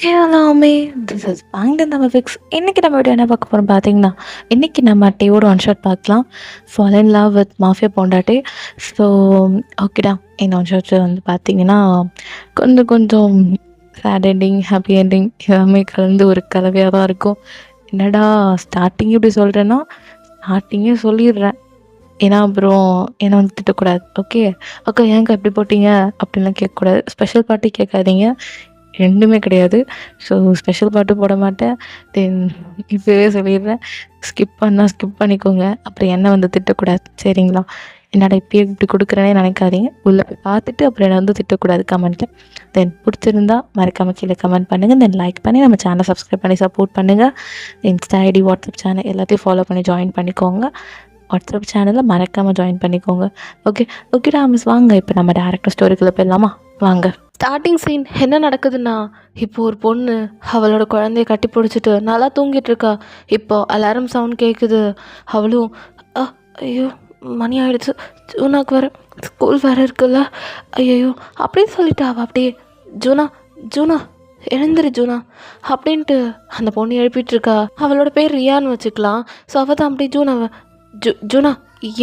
எல்லாமே this is bank நம்ம fix. இன்றைக்கி நம்ம வீடியோ என்ன பார்க்க போகிறோம் பார்த்தீங்கன்னா, இன்றைக்கி நம்ம டேவோட ஒன் ஷாட் பார்க்கலாம். Fall in love with mafia பொண்டாட்டி. ஸோ ஓகேடா, இந்த ஒன் ஷாட் வந்து பார்த்தீங்கன்னா கொஞ்சம் கொஞ்சம் சேட் எண்டிங், ஹாப்பி எண்டிங் எல்லாமே கலந்து ஒரு கலவையாக தான் இருக்கும். என்னடா ஸ்டார்டிங்கே இப்படி சொல்கிறேன்னா, ஸ்டார்டிங்கே சொல்லிடுறேன். ஏன்னா அப்புறம் என்னை வந்து திட்டக்கூடாது. ஓகே ஓகே, ஏங்க இப்படி போட்டிங்க அப்படின்லாம் கேட்கக்கூடாது. ஸ்பெஷல் பார்ட்டி கேட்காதீங்க, ரெண்டுமே கிடையாது. ஸோ ஸ்பெஷல் பாட்டு போட மாட்டேன். தென் இப்போவே சொல்லிடுறேன், ஸ்கிப் பண்ணால் ஸ்கிப் பண்ணிக்கோங்க. அப்புறம் என்ன வந்து திட்டக்கூடாது, சரிங்களா? என்னடா இப்போயே இப்படி கொடுக்குறேனே நினைக்காதீங்க. உள்ளே போய் பார்த்துட்டு அப்புறம் என்னை வந்து திட்டக்கூடாது கமெண்ட்டில். தென் பிடிச்சிருந்தா மறக்காமல் கீழே கமெண்ட் பண்ணுங்கள். தென் லைக் பண்ணி நம்ம சேனலை சப்ஸ்கிரைப் பண்ணி சப்போர்ட் பண்ணுங்கள். இன்ஸ்டா ஐடி, வாட்ஸ்அப் சேனல் எல்லாத்தையும் ஃபாலோ பண்ணி ஜாயின் பண்ணிக்கோங்க. வாட்ஸ்அப் சேனலில் மறக்காமல் ஜாயின் பண்ணிக்கோங்க. ஓகே ஓகேடா மிஸ், வாங்க இப்போ நம்ம டேரக்டர் ஸ்டோரிக்குள்ளே போயிடலாமா? வாங்க. ஸ்டார்டிங் சீன் என்ன நடக்குதுன்னா, இப்போ ஒரு பொண்ணு அவளோட குழந்தைய கட்டி பிடிச்சிட்டு நல்லா தூங்கிட்டு இருக்கா. இப்போ அலாரம் சவுண்ட் கேட்குது. அவளும் ஐயோ மணி ஆகிடுச்சு, ஜூனாக்கு வேறு ஸ்கூல் வேறு இருக்குல்ல, ஐயோ அப்படின்னு சொல்லிட்டு அவள் அப்படியே ஜூனா ஜூனா எழுந்துரு ஜூனா அப்படின்ட்டு அந்த பொண்ணு எழுப்பிட்டுருக்கா. அவளோட பேர் ரியான்னு வச்சுக்கலாம். ஸோ அவள் தான் அப்படி ஜூனாவை ஜூனா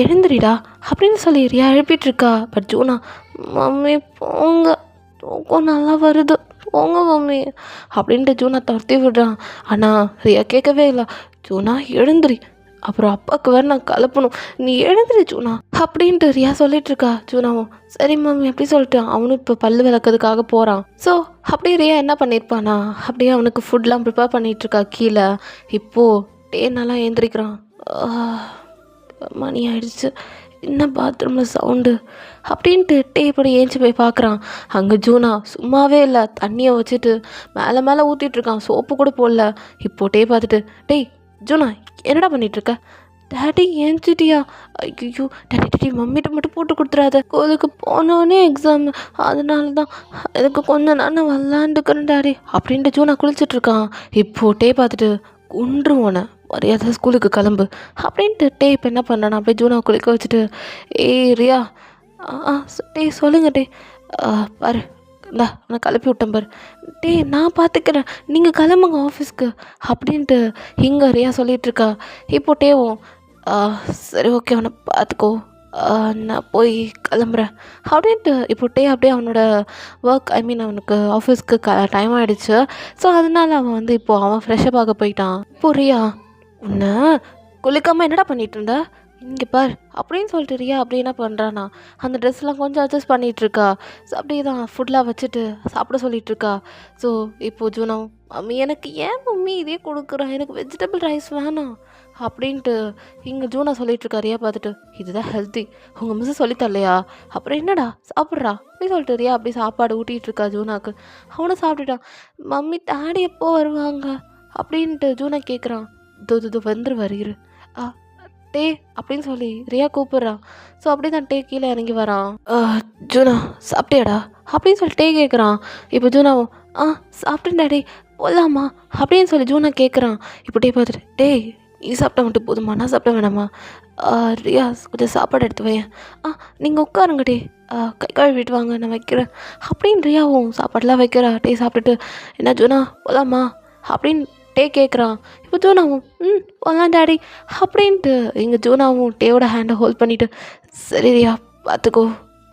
எழுந்துரிடா அப்படின்னு சொல்லி ரியா எழுப்பிட்டுருக்கா. பட் ஜூனா மம்மி போங்க, தூக்கம் நல்லா வருது, போங்க மம்மி அப்படின்ட்டு ஜூனா துரத்தி விடுறான். ஆனால் ரியா கேட்கவே இல்லை. ஜூனா எழுந்துரி, அப்புறம் அப்பாவுக்கு வேறு நான் கலப்பணும், நீ எழுந்துரி ஜூனா அப்படின்ட்டு ரியா சொல்லிகிட்ருக்கா. ஜூனாவும் சரி மம்மி அப்படி சொல்லிட்டு அவனும் இப்போ பல்லு விளக்கிறதுக்காக போகிறான். ஸோ அப்படியே ரியா என்ன பண்ணியிருப்பானா, அப்படியே அவனுக்கு ஃபுட்லாம் ப்ரிப்பேர் பண்ணிகிட்ருக்கா கீழே. இப்போது நல்லா ஏந்திரிக்கிறான். மணி ஆயிடுச்சு, என்ன பாத்ரூமில் சவுண்டு அப்படின்ட்டு டேப்படி ஏஞ்சி போய் பார்க்குறான். அங்கே ஜூனா சும்மாவே இல்லை, தண்ணியை வச்சுட்டு மேலே மேலே ஊற்றிட்டுருக்கான், சோப்பு கூட போடல. இப்போ டே பார்த்துட்டு, டேய் ஜூனா என்னடா பண்ணிகிட்ருக்க? டேடி ஏஞ்சிட்டியா? ஐயோ டேடி மம்மிட்ட மட்டும் போட்டு கொடுத்துறாத, ஸ்கூலுக்கு போனோடனே எக்ஸாம், அதனால தான் எனக்கு கொஞ்சம் நான் விளாண்டுக்கிறேன் டேடி அப்படின்ட்டு ஜூனா குளிச்சிட்ருக்கான். இப்போ டே பார்த்துட்டு குன்றுவோனை மரியாதை ஸ்கூலுக்கு கிளம்பு அப்படின்ட்டு டே இப்போ என்ன பண்ணானா, அப்படியே ஜூனாவை குளிக்க வச்சுட்டு ஏய் ரியா டே சொல்லுங்க டே, பாரு இந்தா நான் கிளப்பி விட்டேன் பாரு, டே நான் பார்த்துக்கிறேன், நீங்கள் கிளம்புங்க ஆஃபீஸ்க்கு அப்படின்ட்டு இங்கே ரியா சொல்லிகிட்ருக்கா. இப்போ டேவும் சரி ஓகே அவனை பார்த்துக்கோ, நான் போய் கிளம்புறேன் அப்படின்ட்டு இப்போ டே அப்படியே அவனோட ஒர்க், அவனுக்கு ஆஃபீஸ்க்கு டைம் ஆகிடுச்சு. ஸோ அதனால அவன் வந்து இப்போது அவன் ஃப்ரெஷ்ஷப் ஆக போயிட்டான். இப்போ ரியா உன்னை குளிக்காமல் என்னடா பண்ணிகிட்டு இருந்த, இங்கே பார் அப்படின்னு சொல்லிட்டு ரியா அப்படி என்ன பண்ணுறானா, அந்த ட்ரெஸ்லாம் கொஞ்சம் அட்ஜஸ்ட் பண்ணிகிட்ருக்கா. ஸோ அப்படியே தான் ஃபுட்லாம் வச்சுட்டு சாப்பிட சொல்லிகிட்ருக்கா. ஸோ இப்போது ஜூனா மம்மி எனக்கு ஏன் மம்மி இதே கொடுக்குறேன், எனக்கு வெஜிடபிள் ரைஸ் வேணாம் அப்படின்ட்டு இங்கே ஜூனா சொல்லிகிட்ருக்கா. ரியா பார்த்துட்டு இதுதான் ஹெல்த்தி, உங்கள் மிஸ்ஸு சொல்லித்தரலையா, அப்புறம் என்னடா சாப்பிட்றா அப்படின்னு சொல்லிட்டு ரியா அப்படி சாப்பாடு ஊட்டிகிட்ருக்கா ஜூனாக்கு. அவனும் சாப்பிட்டுட்டான். மம்மி டாடி எப்போ வருவாங்க அப்படின்ட்டு ஜூனா கேட்குறான். தோ வந்துருவார் இரு டே அப்படின்னு சொல்லி ரியா கூப்பிட்றான். ஸோ அப்படி தான் டே கீழே இறங்கி வரான். ஜூனா சாப்பிட்டியாடா அப்படின்னு சொல்லி டே கேட்குறான். இப்போ ஜூனாவும் சாப்பிட்டேன் டேடி போகலாமா அப்படின்னு சொல்லி ஜூனா கேட்குறான். இப்போ டே பார்த்துட்டு டேய் நீ சாப்பிட்டா மட்டும் போதுமா, நான் சாப்பிட வேணாமா, ரியா கொஞ்சம் சாப்பாடு எடுத்து வையேன், நீங்கள் உட்காருங்க டே, கை கழுவிட்டு வாங்க நான் வைக்கிறேன் அப்படின்னு ரியாவும் சாப்பாடெலாம் வைக்கிறா. டே சாப்பிட்டுட்டு என்ன ஜூனா போகலாமா அப்படின்னு டே கேட்குறான். இப்போ ஜூனாவும் போகலாம் டேடி அப்படின்ட்டு இங்கே ஜூனாவும் டேவோட ஹேண்டை ஹோல்ட் பண்ணிவிட்டு சரி ரியா பார்த்துக்கோ,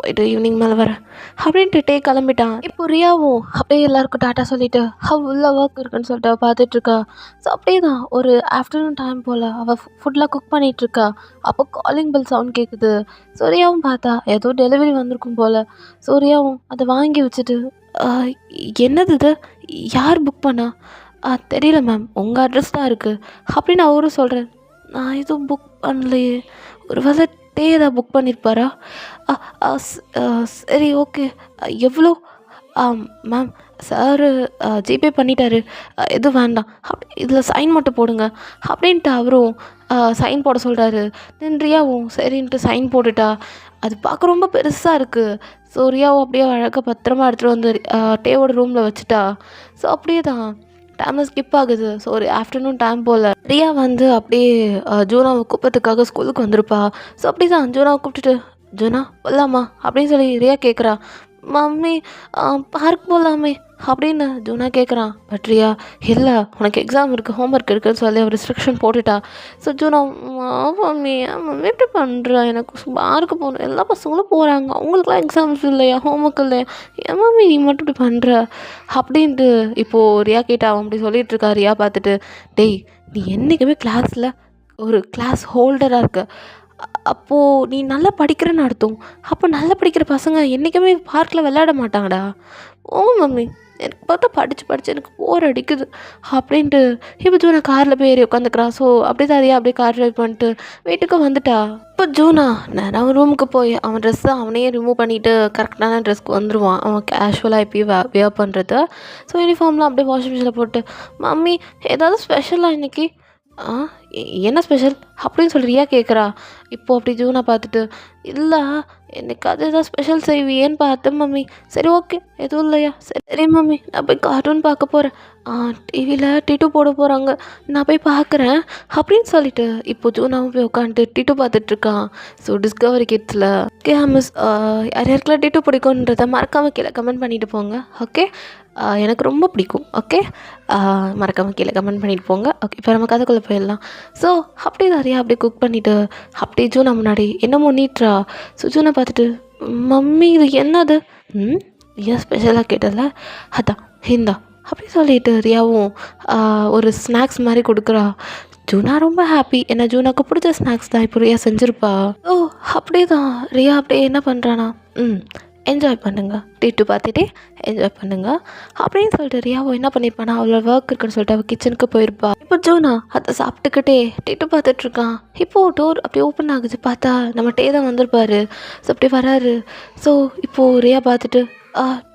போயிட்டு ஈவினிங் மேலே வரேன் அப்படின்ட்டு டே கிளம்பிட்டான். இப்போ ரியாவும் அப்படியே எல்லாருக்கும் டாட்டா சொல்லிவிட்டு உள்ள ஒர்க் இருக்குன்னு சொல்லிட்டு அவள் பார்த்துட்ருக்கா. ஸோ அப்படியே தான் ஒரு ஆஃப்டர்நூன் டைம் போல் அவள் ஃபுட்லாம் குக் பண்ணிகிட்ருக்கா. அப்போ காலிங் பெல் சவுண்ட் கேட்குது. சூர்யாவும் பார்த்தா ஏதோ டெலிவரி வந்திருக்கும் போல். சூர்யாவும் அதை வாங்கி வச்சுட்டு என்னது இது, யார் புக் பண்ணா, தெரியல மேம், உங்கள் அட்ரஸ் தான் இருக்குது அப்படின்னு அவரும் சொல்கிறேன். நான் எதுவும் புக் பண்ணலையே, ஒரு வேளை டே ஏதாவது புக் பண்ணியிருப்பாரா, சரி ஓகே எவ்வளோ, மேம் சாரு ஜிபே பண்ணிட்டாரு, எதுவும் வேண்டாம் இதில் சைன் மட்டும் போடுங்க அப்படின்ட்டு அவரும் சைன் போட சொல்கிறாரு. தென் ரியாவும் சரின்ட்டு சைன் போட்டுட்டா. அது பார்க்க ரொம்ப பெருசாக இருக்குது. ஸோ ரியாவும் அப்படியே அழகாக பத்திரமா எடுத்துகிட்டு வந்து டேவோட ரூமில் வச்சுட்டா. ஸோ அப்படியே தான் டைமில் ஸ்கிப் ஆகுது. ஸோ ஒரு ஆஃப்டர்நூன் டைம் போல் ரியா வந்து அப்படியே ஜூனாவை கூப்பிட்றதுக்காக ஸ்கூலுக்கு வந்திருப்பா. ஸோ அப்படி தான் ஜூனாவை கூப்பிட்டுட்டு ஜூனா போகலாமா அப்படின்னு சொல்லி ரியா கேட்குறா. மம்மி பார்க் போகலாமே அப்படின்னு ஜூனா கேட்குறான். பட் ரியா இல்லை உனக்கு எக்ஸாம் இருக்குது ஹோம்ஒர்க் இருக்குதுன்னு சொல்லி அவர் ரெஸ்ட்ரிக்ஷன் போட்டுட்டா. ஸோ ஜூனா மம்மி மம்மி எப்படி பண்ணுறா எனக்கு பார்க்க போகணும் எல்லா பசங்களும் போகிறாங்க அவங்களுக்குலாம் எக்ஸாம்ஸ் இல்லையா ஹோம்ஒர்க் இல்லையா ஏன் மம்மி நீ மட்டும் இப்படி பண்ணுற அப்படின்ட்டு இப்போது ரியா கேட்டா அவன் அப்படி சொல்லிட்டு இருக்கா. ரியா பார்த்துட்டு டேய் நீ என்றைக்குமே கிளாஸில் ஒரு கிளாஸ் ஹோல்டராக இருக்க அப்போது நீ நல்லா படிக்கிறேன்னு அர்த்தம். அப்போ நல்லா படிக்கிற பசங்க என்றைக்குமே பார்க்கில் விளையாட மாட்டாங்கடா. ஓ மம்மி எனக்கு பார்த்தா படித்து எனக்கு போர் அடிக்குது அப்படின்ட்டு இப்போ ஜூனா காரில் போய் ஏறி உட்காந்துக்கிறா. ஸோ அப்படியே தான் அப்படியே கார் ட்ரைவ் பண்ணிட்டு வீட்டுக்கு வந்துட்டா. இப்போ ஜூனா அவன் ரூமுக்கு போய் அவன் ட்ரெஸ்ஸை அவனே ரிமூவ் பண்ணிவிட்டு கரெக்டான ட்ரெஸ்க்கு வந்துடுவான். அவன் கேஷுவலாக எப்பயும் வியர் பண்ணுறது. ஸோ யூனிஃபார்ம்லாம் அப்படியே வாஷிங் மிஷினில் போட்டு மம்மி ஏதாவது ஸ்பெஷலாக இன்றைக்கி என்ன ஸ்பெஷல் அப்படின்னு சொல்கிறியா கேட்குறா. இப்போது அப்படி ஜூனா பார்த்துட்டு இல்லை எனக்கு அது எதாவது ஸ்பெஷல் செய்வியேன்னு பார்த்தேன் மம்மி. சரி ஓகே எதுவும் இல்லையா சரி மம்மி நான் போய் கார்ட்டூன் பார்க்க போகிறேன் டிவியில் டிட்டு போட போகிறாங்க நான் போய் பார்க்குறேன் அப்படின்னு சொல்லிட்டு இப்போ ஜூனாவும் போய் உட்காந்துட்டு டிட்டு பார்த்துட்ருக்கான். ஸோ டிஸ்கவரி கிட்ஸில் ஓகே மிஸ் யார் யாருக்கெல்லாம் டிட்டு பிடிக்குன்றதை மறக்காமல் கீழே கமெண்ட் பண்ணிட்டு போங்க. ஓகே எனக்கு ரொம்ப பிடிக்கும். ஓகே மறக்காமல் கீழே கமெண்ட் பண்ணிட்டு போங்க. ஓகே இப்போ நம்ம கதைக்குள்ளே போயிடலாம். ஸோ அப்படியே நிறையா அப்படியே குக் பண்ணிவிட்டு அப்படியே ஜூனா முன்னாடி என்னமோ நீட்றா. ஸோ ஜூனா பார்த்துட்டு மம்மி இது என்னது ஏன் ஸ்பெஷலாக கேட்டல அதான் இந்தா அப்படி சொல்லிட்டு ரியாவும் ஒரு ஸ்நாக்ஸ் மாதிரி கொடுக்குறா. ஜூனா ரொம்ப ஹாப்பி. ஏன்னா ஜூனாக்கு பிடிச்ச ஸ்நாக்ஸ் தான் இப்போ ரியா செஞ்சுருப்பா. ஓ அப்படியே தான் ரியா அப்படியே என்ன பண்ணுறானா என்ஜாய் பண்ணுங்க டிட்டு பார்த்துட்டே என்ஜாய் பண்ணுங்க அப்படின்னு சொல்லிட்டு ரியாவோ என்ன பண்ணியிருப்பானா அவ்வளோ ஒர்க் இருக்குன்னு சொல்லிட்டு அவள் கிச்சனுக்கு போயிருப்பா. இப்போ ஜூனா அதை சாப்பிட்டுக்கிட்டே டிட்டு பார்த்துட்ருக்கான். இப்போது டோர் அப்படியே ஓப்பன் ஆகுது. பார்த்தா நம்ம டே தான் வந்திருப்பாரு. ஸோ அப்படி வராரு. ஸோ இப்போது ரியா பார்த்துட்டு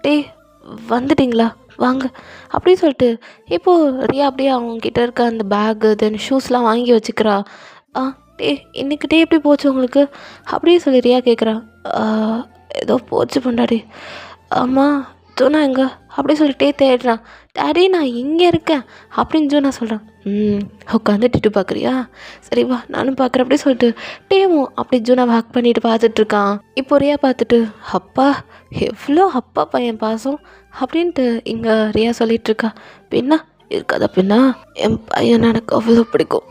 டே வந்துட்டிங்களா வாங்க அப்படின்னு சொல்லிட்டு இப்போது ரியா அப்படியே அவங்கக்கிட்ட இருக்க அந்த பேகு தென் ஷூஸ்லாம் வாங்கி வச்சுக்கிறா. டே இன்னைக்கு டே எப்படி போச்சு உங்களுக்கு அப்படியே சொல்லி ரியா கேட்குறா. ஏதோ போச்சு பொண்டாடி அம்மா ஜூனா எங்க அப்படி சொல்லிட்டே தேடுறான். டாடி நான் இங்கே இருக்கேன் அப்படின்னு ஜூனா சொல்கிறான். உட்காந்து டிட்டு பார்க்குறியா சரி வா நானும் பார்க்குறேன் அப்படி சொல்லிட்டு டேவும் அப்படி ஜூனா வாக் பண்ணிட்டு பார்த்துட்ருக்கான். இப்போ ரியா பார்த்துட்டு அப்பா எவ்வளோ அப்பா பையன் பாசம் அப்படின்ட்டு இங்கே ரியா சொல்லிகிட்ருக்கா. பின்னா இருக்காதா பின்னா என் பையன் எனக்கு அவ்வளோ பிடிக்கும்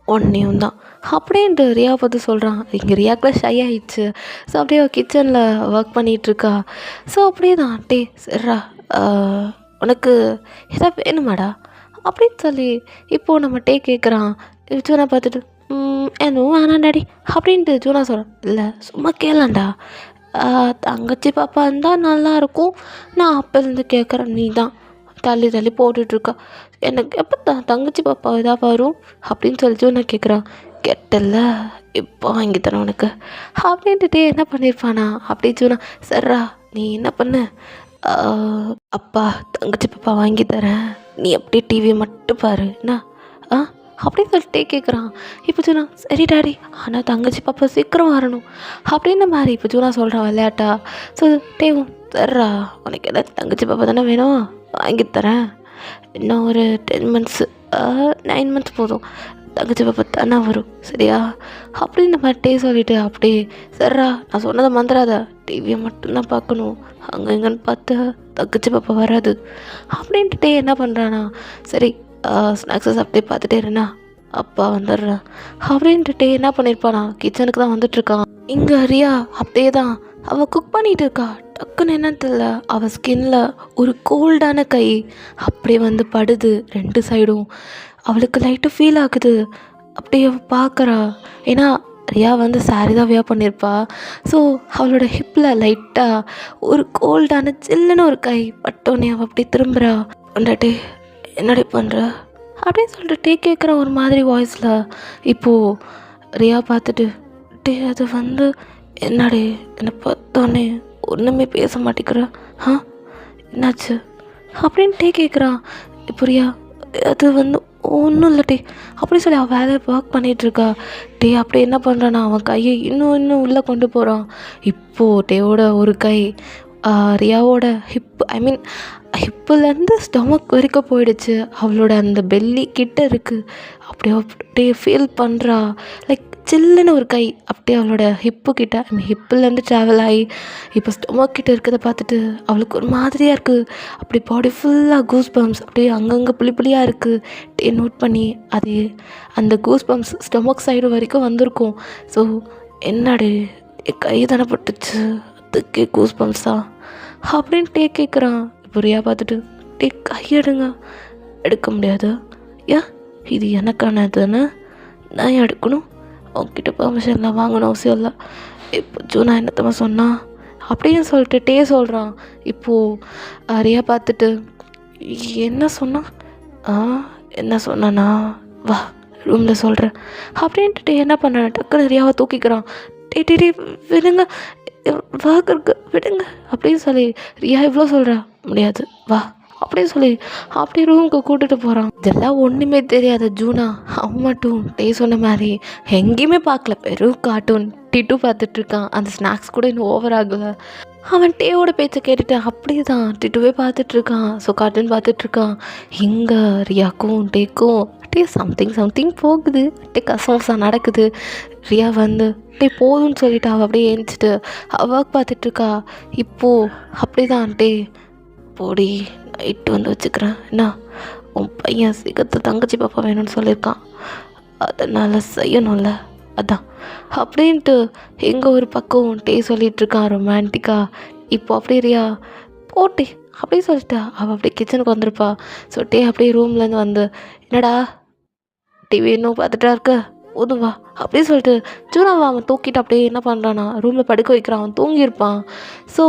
ஒன்றையும் தான் அப்படின்ட்டு ரியா பார்த்து சொல்கிறான். இங்கே ரியாக்குலாம் ஷை ஆகிடுச்சு. ஸோ அப்படியே கிச்சனில் ஒர்க் பண்ணிகிட்ருக்கா. ஸோ அப்படியே தான் டே சரிடா உனக்கு எதாவது வேணுமாடா அப்படின்னு சொல்லி இப்போது நம்ம டே கேட்குறான். ஜூனா பார்த்துட்டு எதுவும் வேணாம் டாடி அப்படின்ட்டு ஜூனா சொல்கிறான். இல்லை சும்மா கேளாண்டா தங்கச்சி பாப்பா இருந்தால் நல்லாயிருக்கும். நான் அப்போலேருந்து கேட்குறேன் நீ தான் தள்ளி தள்ளி போட்டுட்ருக்கா எனக்கு எப்போ தங்கச்சி பாப்பா இதாக வரும் அப்படின்னு சொல்லி ஜூனா கேட்குறான். கெட்டல இப்போ வாங்கி தரேன் உனக்கு அப்படின்ட்டுட்டே என்ன பண்ணியிருப்பானா அப்படி ஜூனா சர்ரா நீ என்ன பண்ணு அப்பா தங்கச்சி பாப்பா வாங்கி தரேன் நீ அப்படியே டிவி மட்டும் பாரு என்ன அப்படின்னு சொல்லிட்டே கேட்குறான். இப்போ ஜூனா சரி டாடி ஆனால் தங்கச்சி பாப்பா சீக்கிரம் வரணும் அப்படின்ற மாதிரி இப்போ ஜூனா சொல்கிறான் விளையாட்டா. ஸோ டேவும் சர்ரா உனக்கு எதாவது தங்கச்சி பாப்பா தானே வேணும் வாங்கி தரேன் இன்னும் ஒரு 10 months 9 months போதும் தங்கச்சி பாப்பா தானே வரும் சரியா அப்படின்னு மாதிரி சொல்லிவிட்டு அப்படியே சர்ரா நான் சொன்னதை மறந்துடாத டிவியை மட்டும்தான் பார்க்கணும் அங்கே எங்கன்னு பார்த்து தங்கச்சி பாப்பா வராது அப்படின்ட்டு என்ன பண்ணுறானா சரி ஸ்நாக்ஸை சாப்பிட்டே பார்த்துட்டே இருண்ணா அப்பா வந்துடுறேன் அப்படின்ட்டு என்ன பண்ணியிருப்பானா கிச்சனுக்கு தான் வந்துட்டுருக்கான். இங்கே ரியா அப்படியே தான் அவள் குக் பண்ணிகிட்டு இருக்கா. டக்குன்னு என்னன்னு தெரியல அவள் ஸ்கின்ல ஒரு கோல்டான கை அப்படியே வந்து படுது 2 சைடும். அவளுக்கு லைட்டு ஃபீல் ஆகுது. அப்படியே பார்க்குறா. ஏன்னா ரியா வந்து சாரி தான் வியர் பண்ணியிருப்பா. ஸோ அவளோட ஹிப்பில் லைட்டாக ஒரு கோல்டான சில்லுன்னு ஒரு கை பட்டோன்னே அவள் அப்படி திரும்புகிறா. கொண்டாட்டி என்னடி பண்ணுற அப்படின்னு சொல்லிட்டு கேட்குற ஒரு மாதிரி வாய்ஸில். இப்போது ரியா பார்த்துட்டு டே அது வந்து என்னடி என்னை பார்த்தோன்னே ஒன்றுமே பேச மாட்டேங்கிற என்னாச்சு அப்படின்ட்டே கேட்குறான். இப்போ ரியா அது வந்து ஒன்றும் இல்லை டே அப்படி சொல்லி அவள் வேலையை ஒர்க் பண்ணிகிட்ருக்கா. டே அப்படி என்ன பண்ணுறான்னா அவன் கையை இன்னும் உள்ளே கொண்டு போகிறான். இப்போது டேவோட ஒரு கை ரியாவோட ஹிப் ஹிப்புலேருந்து ஸ்டொமக் வரைக்கும் போயிடுச்சு. அவளோட அந்த பெல்லி கிட்ட இருக்குது. அப்படியே ஃபீல் பண்ணுறா. லைக் சில்லுன்னு ஒரு கை அப்படியே அவளோட ஹிப்பு கிட்ட, ஐ மீன் ஹிப்புலேருந்து ட்ராவல் ஆகி இப்போ ஸ்டொமக் கிட்ட இருக்கிறத பார்த்துட்டு அவளுக்கு ஒரு மாதிரியாக இருக்குது. அப்படி பாடி ஃபுல்லாக கூஸ் பம்ப்ஸ் அப்படியே அங்கங்கே புளி புளியாக இருக்குது. நோட் பண்ணி அது அந்த கூஸ் பம்ப்ஸ் ஸ்டொமக் சைடு வரைக்கும் வந்திருக்கும். ஸோ என்னடி என் கை தானே பட்டுச்சு, அதுக்கே கூஸ் பம்ப்ஸா அப்படின்னு கேட்குறான். இப்போ ரியா பார்த்துட்டு கையெடுங்க. எடுக்க முடியாது. ஏன் இது எனக்கானதுன்னு நான் ஏன் எடுக்கணும்? உங்ககிட்ட பெர்மிஷன்லாம் வாங்கணும் அவசியம் இல்லை. இப்போ ஜூனா என்னத்தம்மா சொன்னா அப்படின்னு சொல்லிட்டு சொல்கிறான். இப்போது ரியா பார்த்துட்டு என்ன சொன்னான்? என்ன சொன்னானா, வா ரூமில் சொல்கிறேன் அப்படின்ட்டு என்ன பண்ணுறேன், டக்குன்னு ரியாவை தூக்கிக்கிறான். டே விடுங்க, ஒர்க் இருக்கு விடுங்க அப்படின்னு சொல்லி ரியா இவ்வளோ சொல்கிறா. முடியாது வா அப்படின்னு சொல்லி அப்படியே ரூமுக்கு கூட்டிகிட்டு போகிறான். இதெல்லாம் ஒன்றுமே தெரியாத ஜூனா அவன் மட்டும் சொன்ன மாதிரி எங்கேயுமே பார்க்கல, வெறும் கார்ட்டூன் டிட்டு பார்த்துட்ருக்கான். அந்த ஸ்நாக்ஸ் கூட இன்னும் ஓவர் ஆகலை. அவன் டேவோட பேச்சை கேட்டுட்டு அப்படியே தான் டிட்டுவே பார்த்துட்ருக்கான். So cartoon பார்த்துட்ருக்கான். இங்கே ரியாக்கும் டேக்கும் அப்படியே சம்திங் போகுது. அப்படியே கசமசா நடக்குது. ரியா வந்து போதும்னு சொல்லிட்டு அவள் அப்படியே எழுந்திரிச்சிட்டு ஒர்க் பார்த்துட்ருக்கா. இப்போது அப்படி தான் போடி நைட்டு வந்து வச்சுக்கிறேன், என்ன உன் பையன் சீக்கிரத்தை தங்கச்சி பாப்பா வேணும்னு சொல்லியிருக்கான், அதனால் செய்யணும்ல அதான் அப்படின்ட்டு எங்கே ஒரு பக்கம் சொல்லிகிட்ருக்கான் ரொமான்டிக்காக. இப்போ அப்படியே ரியா போட்டே அப்படியே சொல்லிட்டா. அவள் அப்படியே கிச்சனுக்கு வந்திருப்பா. ஸோ அப்படியே ரூம்லேருந்து வந்து என்னடா டிவி இன்னும் பார்த்துட்டா இருக்க, போதும் வா அப்படியே சொல்லிட்டு ஜூனாவை அவன் தூக்கிட்டு அப்படியே என்ன பண்ணுறான்னா ரூமில் படுக்க வைக்கிறான். அவன் தூங்கியிருப்பான். ஸோ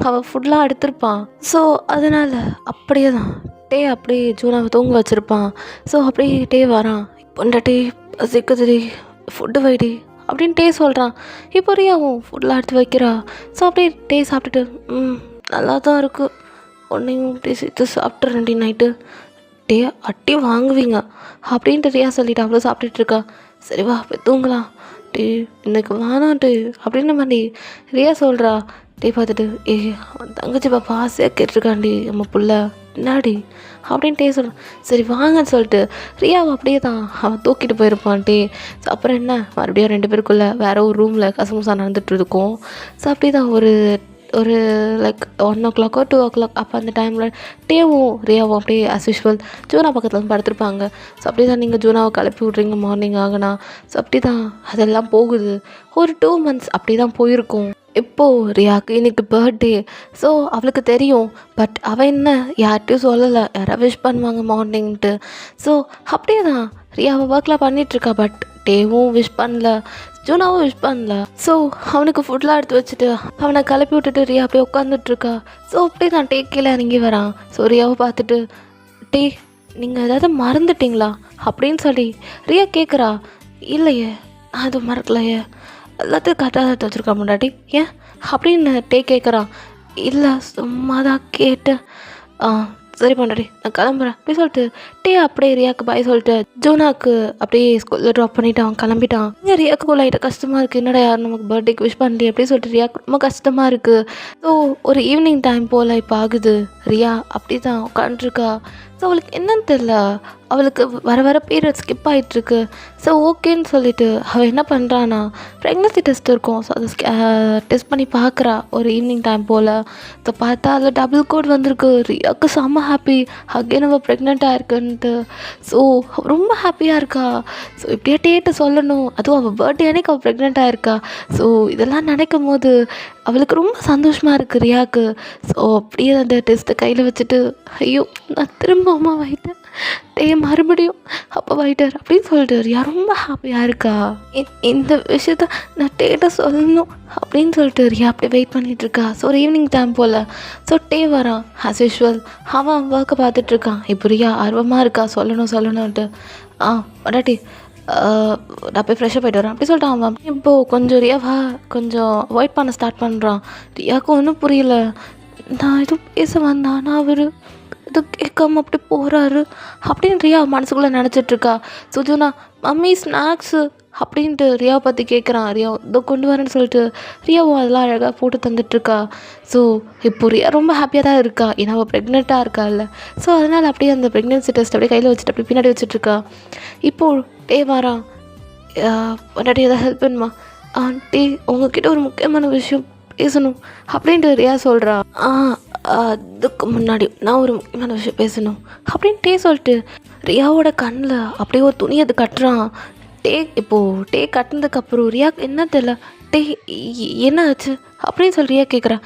அவன் ஃபுட்லாம் எடுத்திருப்பான். ஸோ அதனால் அப்படியே தான் அப்படியே ஜூனாவை தூங்க வச்சுருப்பான். ஸோ அப்படியே வரான். பொண்டாட்டி பசிக்குதுடி ஃபுட்டு வைடி அப்படின்னு சொல்கிறான். இப்போ ரியாவும் ஃபுட்லாம் எடுத்து வைக்கிறா. ஸோ அப்படியே சாப்பிட்டுட்டு நல்லா தான் இருக்குது, ஒன்றையும் அப்படியே சேர்த்து சாப்பிட்றேன்டி நைட்டு அட்டி வாங்குவீங்க அப்படின்ட்டு ரியா சொல்லிட்டு அவ்வளோ சாப்பிட்டுட்ருக்கா. சரி வா போய் தூங்கலாம் இன்னைக்கு வேணான்ட்டு அப்படின்ற மாதிரி ரியா சொல்கிறா. பார்த்துட்டு அவன் தங்கச்சி பாப்பா ஆசையாக கேட்டிருக்காண்டி நம்ம புள்ள என்னாடி அப்படின்னு சொல்கிறான். சரி வாங்கன்னு சொல்லிட்டு ரியாவை அப்படியே தான் அவன் தூக்கிட்டு போயிருப்பான்ட்டே. ஸோ அப்புறம் என்ன மறுபடியும் 2 பேருக்குள்ளே வேறு ஒரு ரூமில் கசமுசா நடந்துகிட்டு இருக்கும். ஸோ அப்படியே தான் ஒரு லைக் 1 o'clock or 2 o'clock அப்போ அந்த டைமில் டேவும் ரியாவும் அப்படியே ஆஸ் யூஷுவல் ஜூனா பக்கத்தில் வந்து படுத்துருப்பாங்க. ஸோ அப்படி தான் நீங்கள் ஜூனாவை கிளப்பி விட்றீங்க மார்னிங் ஆகினா. ஸோ அப்படி தான் அதெல்லாம் போகுது. ஒரு 2 months அப்படி தான் போயிருக்கும். இப்போது ரியாவுக்கு இன்றைக்கி பர்த்டே. ஸோ அவளுக்கு தெரியும். பட் அவள் என்ன யார்கிட்டையும் சொல்லலை, யாராவது விஷ் பண்ணுவாங்க மார்னிங்ன்ட்டு. ஸோ அப்படியே தான் ரியா அவள் ஒர்க்லாம் பண்ணிகிட்ருக்கா. பட் டேவும் விஷ் பண்ணல, ஜூனாவும் விஷ் பண்ணல. ஸோ அவனுக்கு ஃபுட்லாம் எடுத்து வச்சுட்டு அவனை கிளப்பி விட்டுட்டு ரியா அப்படியே உட்காந்துட்ருக்கா. ஸோ அப்படியே தான் கீழே இறங்கி வரான். ஸோ ரியாவை பார்த்துட்டு நீங்கள் ஏதாவது மறந்துட்டிங்களா அப்படின்னு சொல்லி ரியா கேட்குறா. இல்லையே நான் அது மறக்கலையே, எல்லாத்தையும் கரெக்டாக எடுத்து வச்சுருக்கா முன்னாடி ஏன் அப்படின்னு கேட்குறான். இல்லை சும்மா தான் கேட்டேன். சரி பண்ணாடி நான் கிளம்புறேன் அப்படி சொல்லிட்டு அப்படியே ரியாவுக்கு பாய் சொல்லிட்டு ஜூனாக்கு அப்படியே ஸ்கூலில் ட்ராப் பண்ணிவிட்டு அவன் கிளம்பிட்டான். இங்கே ரியாவுக்கு லைட்டாக கஷ்டமாக இருக்குது, என்னடா யார் நமக்கு பர்த்டேக்கு விஷ் பண்ணி அப்படின்னு சொல்லிட்டு ரியாவுக்கு ரொம்ப கஷ்டமாக இருக்குது. ஸோ ஒரு ஈவினிங் டைம் போல் இப்போ ஆகுது. ரியா அப்படி தான் உட்காண்ட்ருக்கா. ஸோ அவளுக்கு என்னன்னு தெரில, அவளுக்கு வர பீரியட் ஸ்கிப் ஆகிட்டுருக்கு. ஸோ ஓகேன்னு சொல்லிவிட்டு அவள் என்ன பண்ணுறான்னா ப்ரெக்னன்சி டெஸ்ட் இருக்கும். ஸோ அதை டெஸ்ட் பண்ணி பார்க்குறா ஒரு ஈவினிங் டைம் போல். ஸோ பார்த்தா அதில் டபுள் கோட் வந்திருக்கு. ரியாவுக்கு செம்ம ஹாப்பி, அகெயின் அவள் ப்ரெக்னெண்ட்டாக இருக்குன்ட்டு. ஸோ ரொம்ப ஹாப்பியாக இருக்கா. ஸோ இப்படியே சொல்லணும், அதுவும் அவள் பர்த்டே அன்னைக்கு அவள் ப்ரெக்னெண்ட்டாக இருக்கா. ஸோ இதெல்லாம் நினைக்கும் போது அவளுக்கு ரொம்ப சந்தோஷமாக இருக்குது ரியாவுக்கு. ஸோ அப்படியே அந்த டெஸ்ட்டை கையில் வச்சுட்டு ஐயோ நான் திரும்ப அம்மா வாயிட்டேன், மறுபடியும் அப்பா வாயிட்டார் அப்படின்னு சொல்லிட்டு ரியா ரொம்ப ஹாப்பியாக இருக்கா. இந்த விஷயத்த நான் சொல்லணும் அப்படின்னு சொல்லிட்டு ரியா அப்படியே வெயிட் பண்ணிகிட்ருக்கா. ஸோ ஒரு ஈவினிங் டைம் போல். ஸோ வரான் ஆஸ் யூஷுவல். அவன் ஒர்க்கை பார்த்துட்ருக்கான். இப்போ ரியா ஆர்வமாக இருக்கா சொல்லணும்ன்ட்டு. படாட்டி நான் போய் ஃப்ரெஷ்ஷாக போய்ட்டு வரேன் அப்படி சொல்லிட்டு அவன் இப்போது கொஞ்சம் ரியாவா கொஞ்சம் அவாய்ட் பண்ண ஸ்டார்ட் பண்ணுறான். ரியாவுக்கு ஒன்றும் புரியல. நான் எதுவும் பேச வந்தான், நான் ஒரு சொன்னது கேட்காம அப்படி போகிறாரு அப்படின்னு ரியா மனசுக்குள்ளே நினச்சிட்ருக்கா. ஸோ ஜூனா மம்மி ஸ்நாக்ஸு அப்படின்ட்டு ரியாவை பற்றி கேட்குறான். ரியா இதோ கொண்டு வரேன்னு சொல்லிட்டு ரியாவும் அதெல்லாம் அழகாக போட்டு தந்துட்டுருக்கா. ஸோ இப்போ ரியா ரொம்ப ஹாப்பியாக தான் இருக்கா. ஏன்னா அவள் ப்ரெக்னெண்ட்டாக இருக்காள்ல. ஸோ அதனால் அப்படியே அந்த ப்ரெக்னென்சி டெஸ்ட் அப்படியே கையில் வச்சுட்டு அப்படியே பின்னாடி வச்சுட்ருக்கா. இப்போது டே வரான். பொண்டாட்டி எதாவது ஹெல்ப் பண்ணுமா? டே உங்ககிட்ட ஒரு முக்கியமான விஷயம் பேசணும் அப்படின்ட்டு ரியா சொல்கிறா. அதுக்கு முன்னாடி நான் ஒரு முக்கியமான விஷயம் பேசணும் அப்படின்ட்டே சொல்லிட்டு ரியாவோட கண்ணில் அப்படியே ஒரு துணி அது கட்டுறான். இப்போது டே கட்டினதுக்கப்புறம் ரியாக்கு என்ன தெரியல. டே என்ன ஆச்சு அப்படின்னு சொல்லி ரியா கேட்குறா.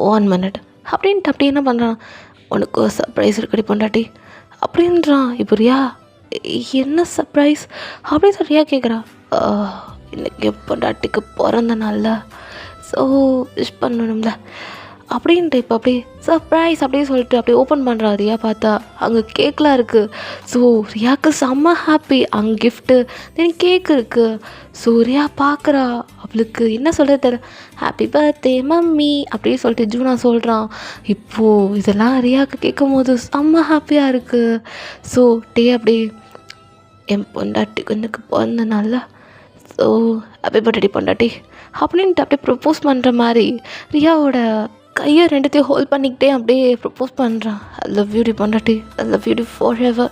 1 மினிட் அப்படின்ட்டு அப்படி என்ன பண்ணுறான். உனக்கு சர்ப்ரைஸ் இருக்கடி பொண்டாட்டி அப்படின்றான். இப்போ ரியா என்ன சர்ப்ரைஸ் அப்படின்னு சொல்லி ரியா கேட்குறா. இன்னைக்கு பொண்டாட்டிக்கு பிறந்த நாளில் ஸோ விஷ் பண்ணணும்ல அப்படின்ட்டு இப்போ அப்படியே சர்ப்ரைஸ் அப்படியே சொல்லிட்டு அப்படியே ஓப்பன் பண்ணுறா. ரியா பார்த்தா அங்கே கேக்லாம் இருக்குது. ஸோ ரியாவுக்கு செம்ம ஹாப்பி. அங்கே கிஃப்ட்டு தென் கேக் இருக்குது. ஸோ ரியா பார்க்குறா. அவளுக்கு என்ன சொல்கிறது தெரியல. ஹாப்பி பர்த்டே மம்மி அப்படின்னு சொல்லிட்டு ஜூனா சொல்கிறான். இப்போது இதெல்லாம் ரியாவுக்கு கேட்கும் போது செம்ம ஹாப்பியாக இருக்குது. ஸோ டே அப்படியே என் பொண்டாட்டிக்கு எனக்கு பிறந்த நாளில் ஸோ ஹாப்பி பர்த்டே பொண்டாட்டி அப்படின்ட்டு அப்படியே ப்ரப்போஸ் பண்ணுற மாதிரி ரியாவோட கையை ரெண்டுத்தையும் ஹோல்ட் பண்ணிக்கிட்டே அப்படியே ப்ரப்போஸ் பண்ணுறான். ஐ லவ் யூ டி பொண்டாட்டி, ஐ லவ் யூ டி ஃபார் எவர்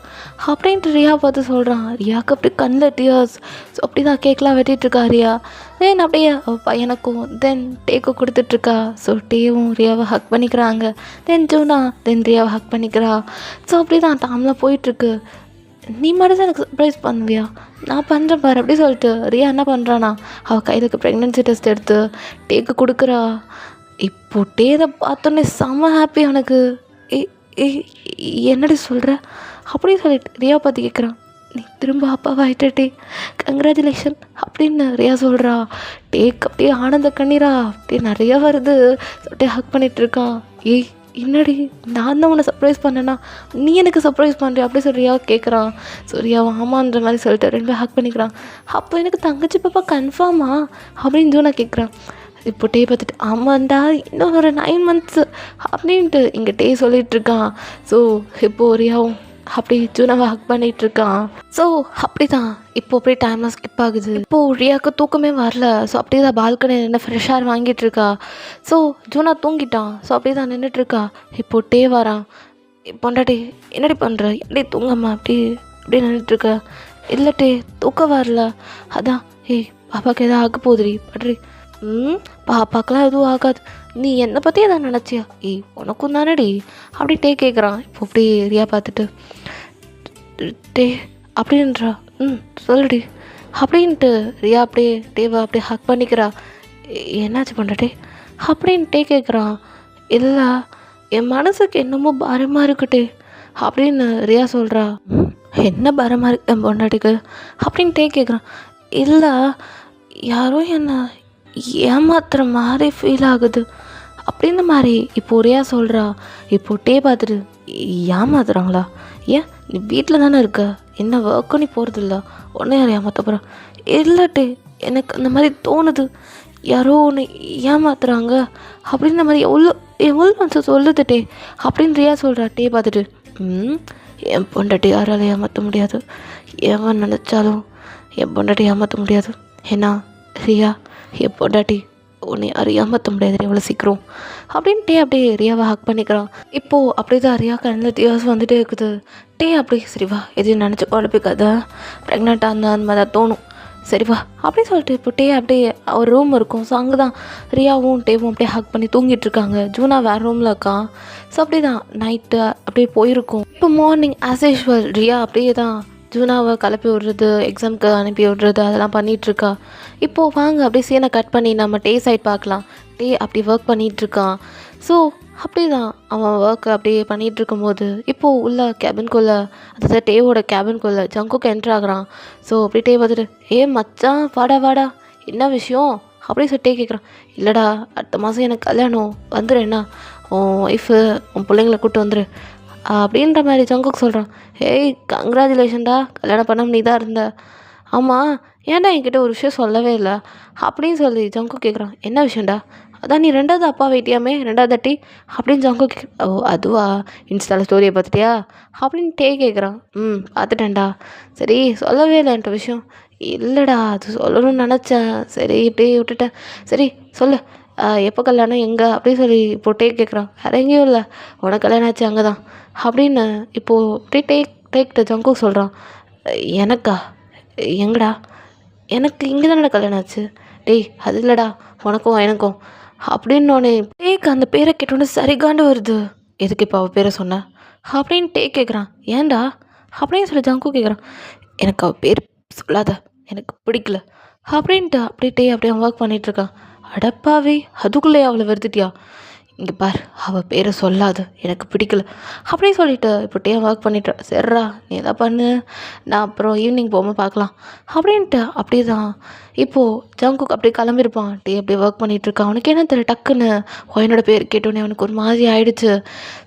அப்படின்ட்டு ரியா பார்த்து சொல்கிறான். ரியாவுக்கு அப்படி கண்ணில் டியர்ஸ். ஸோ அப்படி தான் கேக்லாம் வெட்டிகிட்ருக்கா ரியா. தென் அப்படியே பையனுக்கும் தென் டேக்கும் கொடுத்துட்ருக்கா. ஸோ டேவும் ரியாவை ஹக் பண்ணிக்கிறாங்க. தென் ஜூனா தென் ரியாவை ஹக் பண்ணிக்கிறா. ஸோ அப்படி தான் டைம்லாம் போயிட்டுருக்கு. நீ மட்டும் தான் எனக்கு சர்ப்ரைஸ் பண்ணுவியா? நான் பண்ணுறேன் பாரு அப்படி சொல்லிட்டு ரியா என்ன பண்ணுறானா அவள் கையிலுக்கு ப்ரெக்னென்சி டெஸ்ட் எடுத்து டேக்கு கொடுக்குறா. இப்போ டேதை பார்த்தோன்னே செம்ம ஹாப்பி எனக்கு. என்னடி சொல்கிற அப்படி சொல்லிட்டு ரியா பார்த்து கேட்குறான். நீ திரும்ப அப்பாவாயிட்டே கங்க்ராச்சுலேஷன் அப்படின்னு ரியா சொல்கிறா. டேக் அப்படியே ஆனந்த கண்ணீரா அப்படியே நிறையா வருது. அப்படியே ஹக் பண்ணிகிட்ருக்கான். என்னடி நான் தான் உன்னை சர்ப்ரைஸ் பண்ணேன்னா நீ எனக்கு சர்ப்ரைஸ் பண்ணுறியா அப்படி சொல்றியா கேட்குறான். சரியா ஆமான்ற மாதிரி சொல்லிட்டு 2 பேரும் ஹக் பண்ணிக்கிறான். அப்போ எனக்கு தங்கச்சி பாப்பா கன்ஃபார்மா அப்படின்னு ஜூனா கேட்குறான். இப்போ டே பார்த்துட்டு ஆமாண்டா இன்னும் ஒரு 9 மந்த்ஸு அப்படின்ட்டு இங்கே டே சொல்லிகிட்ருக்கான். ஸோ இப்போது ரியாவும் அப்படி ஜூனாவை ஹக் பண்ணிகிட்ருக்கான். ஸோ அப்படி தான் இப்போ அப்படியே டைம்லாம் ஸ்கிப் ஆகுது. இப்போது ரியாவுக்கு தூக்கமே வரல. ஸோ அப்படியே தான் பால்கனி நின்று ஃப்ரெஷ் ஏர் வாங்கிட்டுருக்கா. ஸோ ஜூனா தூங்கிட்டான். ஸோ அப்படியே தான் நின்றுட்டுருக்கா. இப்போது டே வரான். பொண்டாட்டி என்னடி பண்ணுற எப்படி தூங்கம்மா அப்படி அப்படியே நின்றுட்டுருக்க. இல்லை டே தூக்கம் வரல. அதான் பாப்பாவுக்கு எதாவது ஆக போகுதுடி பட்ரி. பாப்பாக்கெலாம் எதுவும் ஆகாது. நீ என்னை பற்றி எதாவது நினச்சியா? உனக்கும் தானடி அப்படி டே கேட்குறான். இப்போ அப்படி ரியா பார்த்துட்டு டே அப்படின்றா. சொல்லுடி அப்படின்ட்டு ரியா அப்படியே டேவா அப்படியே ஹக் பண்ணிக்கிறா. என்னாச்சு பண்ணுறே அப்படின்னு டே கேட்குறான். இல்லை என் மனசுக்கு என்னமோ பாரமாக இருக்குட்டே அப்படின்னு ரியா சொல்கிறா. என்ன பாரமாக இருக்கு என் பொண்டாட்டிக்கு அப்படின்னு டே கேட்குறான். இல்லை யாரோ என்னை ஏமாத்துற மாதிரி ஃபீல் ஆகுது அப்படின்ற மாதிரி இப்போ ரியா சொல்கிறா. இப்போ டே பார்த்துட்டு ஏமாத்துறாங்களா? ஏன் நீ வீட்டில் தானே இருக்க, என்ன ஒர்க்கும் நீ போகிறதில்ல, உடனே யார் ஏமாற்ற போகிறா? இல்லை டே எனக்கு அந்த மாதிரி தோணுது, யாரோ ஒன்று ஏமாத்துறாங்க அப்படின்ற மாதிரி எவ்வளோ மனசு சொல்லுது டே அப்படின்னு ரியா சொல்கிறா. டே பார்த்துட்டு என் பொண்டாட்டி யாராலும் ஏமாற்ற முடியாது, எவன் நினச்சாலும் என் பொண்டாட்டி ஏமாற்ற முடியாது. ஏன்னா ரியா என் பொண்டாட்டி உன்னை யாரும் ஏமாற்ற முடியாது எவ்வளோ சீக்கிரம் அப்படின்ட்டே அப்படியே ரியாவை ஹக் பண்ணிக்கிறான். இப்போது அப்படி தான் ரியா கண்ணில் டியர்ஸ் வந்துட்டே இருக்குது. டே அப்படி சரிவா எதையும் நினச்சி குழப்பிக்காத, ப்ரெக்னெண்ட்டாக இருந்தால் அந்த மாதிரி தான் தோணும் சரிவா அப்படின்னு சொல்லிட்டு இப்போ டே அப்படியே ஒரு ரூம் இருக்கும். ஸோ அங்கே தான் ரியாவும் டேவும் அப்படியே ஹக் பண்ணி தூங்கிட்டுருக்காங்க. ஜூனா வேறு ரூமில் இருக்கான். ஸோ அப்படி தான் நைட்டு அப்படியே போயிருக்கும். இப்போ மார்னிங் ஆஸ் யூஷுவல் ரியா அப்படியே தான் ஜூனாவை கிளப்பி விடுறது, எக்ஸாமுக்கு அனுப்பி விடுறது அதெல்லாம் பண்ணிகிட்ருக்கா. இப்போது வாங்க அப்படியே சீனை கட் பண்ணி நம்ம டே சைட் பார்க்கலாம். டே அப்படி ஒர்க் பண்ணிகிட்ருக்கான். ஸோ அப்படி தான் அவன் ஒர்க்கை அப்படியே பண்ணிகிட்ருக்கும்போது இப்போது உள்ள கேபின்குள்ளே, அதாவது டேவோட கேபின்குள்ளே ஜங்குக்கு என்ட்ரு ஆகுறான். ஸோ அப்படி டே பார்த்துட்டு மச்சான் வாடா வாடா என்ன விஷயம் அப்படி சொல்லி டே கேட்குறான். இல்லைடா அடுத்த மாதம் எனக்கு கல்யாணம் வந்துடு, என்ன உன் ஒய்ஃபு உன் பிள்ளைங்களை கூப்பிட்டு வந்துடு அப்படின்ற மாதிரி ஜங்குக்கு சொல்கிறான். கங்க்ராச்சுலேஷன்டா கல்யாணம் பண்ணாமல் நீ தான் இருந்த. ஆமாம் ஏன்டா என்கிட்ட ஒரு விஷயம் சொல்லவே இல்லை அப்படின்னு சொல்லி ஜங்கு கேட்குறான். என்ன விஷயம்டா? அதான் நீ 2வது அப்பா வேட்டியாமே 2வது அட்டி அப்படின்னு ஜங்குக் ஓ அதுவா இன்ஸ்டாவில் ஸ்டோரியை பார்த்துட்டியா அப்படின்னு கேட்குறான். பார்த்துட்டேன்டா. சரி சொல்லவே இல்லை என்கிட்ட விஷயம். இல்லைடா அது சொல்லணும்னு நினச்சேன், சரி இப்படியே விட்டுட்டேன். சரி சொல்லு, எப்போ கல்யாணம் எங்கே அப்படின்னு சொல்லி இப்போ கேட்குறான். வேற எங்கேயும் இல்லை, உனக்கு கல்யாணம் ஆச்சு அங்கே தான் அப்படின்னு இப்போது அப்படியே டேக்கிட்ட ஜங்குக் சொல்கிறான். எனக்கா? எங்கடா? எனக்கு இங்கே தானடா கல்யாணம் ஆச்சு. டேய் அது இல்லைடா, உனக்கும் எனக்கும் அப்படின்னோடனே டேக்கு அந்த பேரை கேட்டோன்னே சரிகாண்டு வருது. எதுக்கு இப்போ அவள் பேரை சொன்ன அப்படின்னு கேட்குறான். ஏன்டா அப்படின்னு சொல்லி ஜங்கு கேட்குறான். எனக்கு அவள் பேர் சொல்லாத, எனக்கு பிடிக்கல அப்படின்ட்டு அப்படியே அவன் ஒர்க் பண்ணிகிட்ருக்கான். அடப்பாவே அதுக்குள்ளே அவளை வருதுட்டியா? இங்கே பார் அவள் பேரை சொல்லாது, எனக்கு பிடிக்கல அப்படியே சொல்லிட்டு இப்போ ஒர்க் பண்ணிட்டு சரிடா நீ எதாவது பண்ணு, நான் அப்புறம் ஈவினிங் போகும்போது பார்க்கலாம் அப்படின்ட்டு அப்படியே தான் இப்போது ஜங்குக் அப்படியே கிளம்பியிருப்பான். அப்படியே ஒர்க் பண்ணிகிட்ருக்கான். அவனுக்கு என்ன தெரியல, டக்குன்னு என்னோட பேர் கேட்டோன்னே அவனுக்கு ஒரு மாதிரி ஆயிடுச்சு.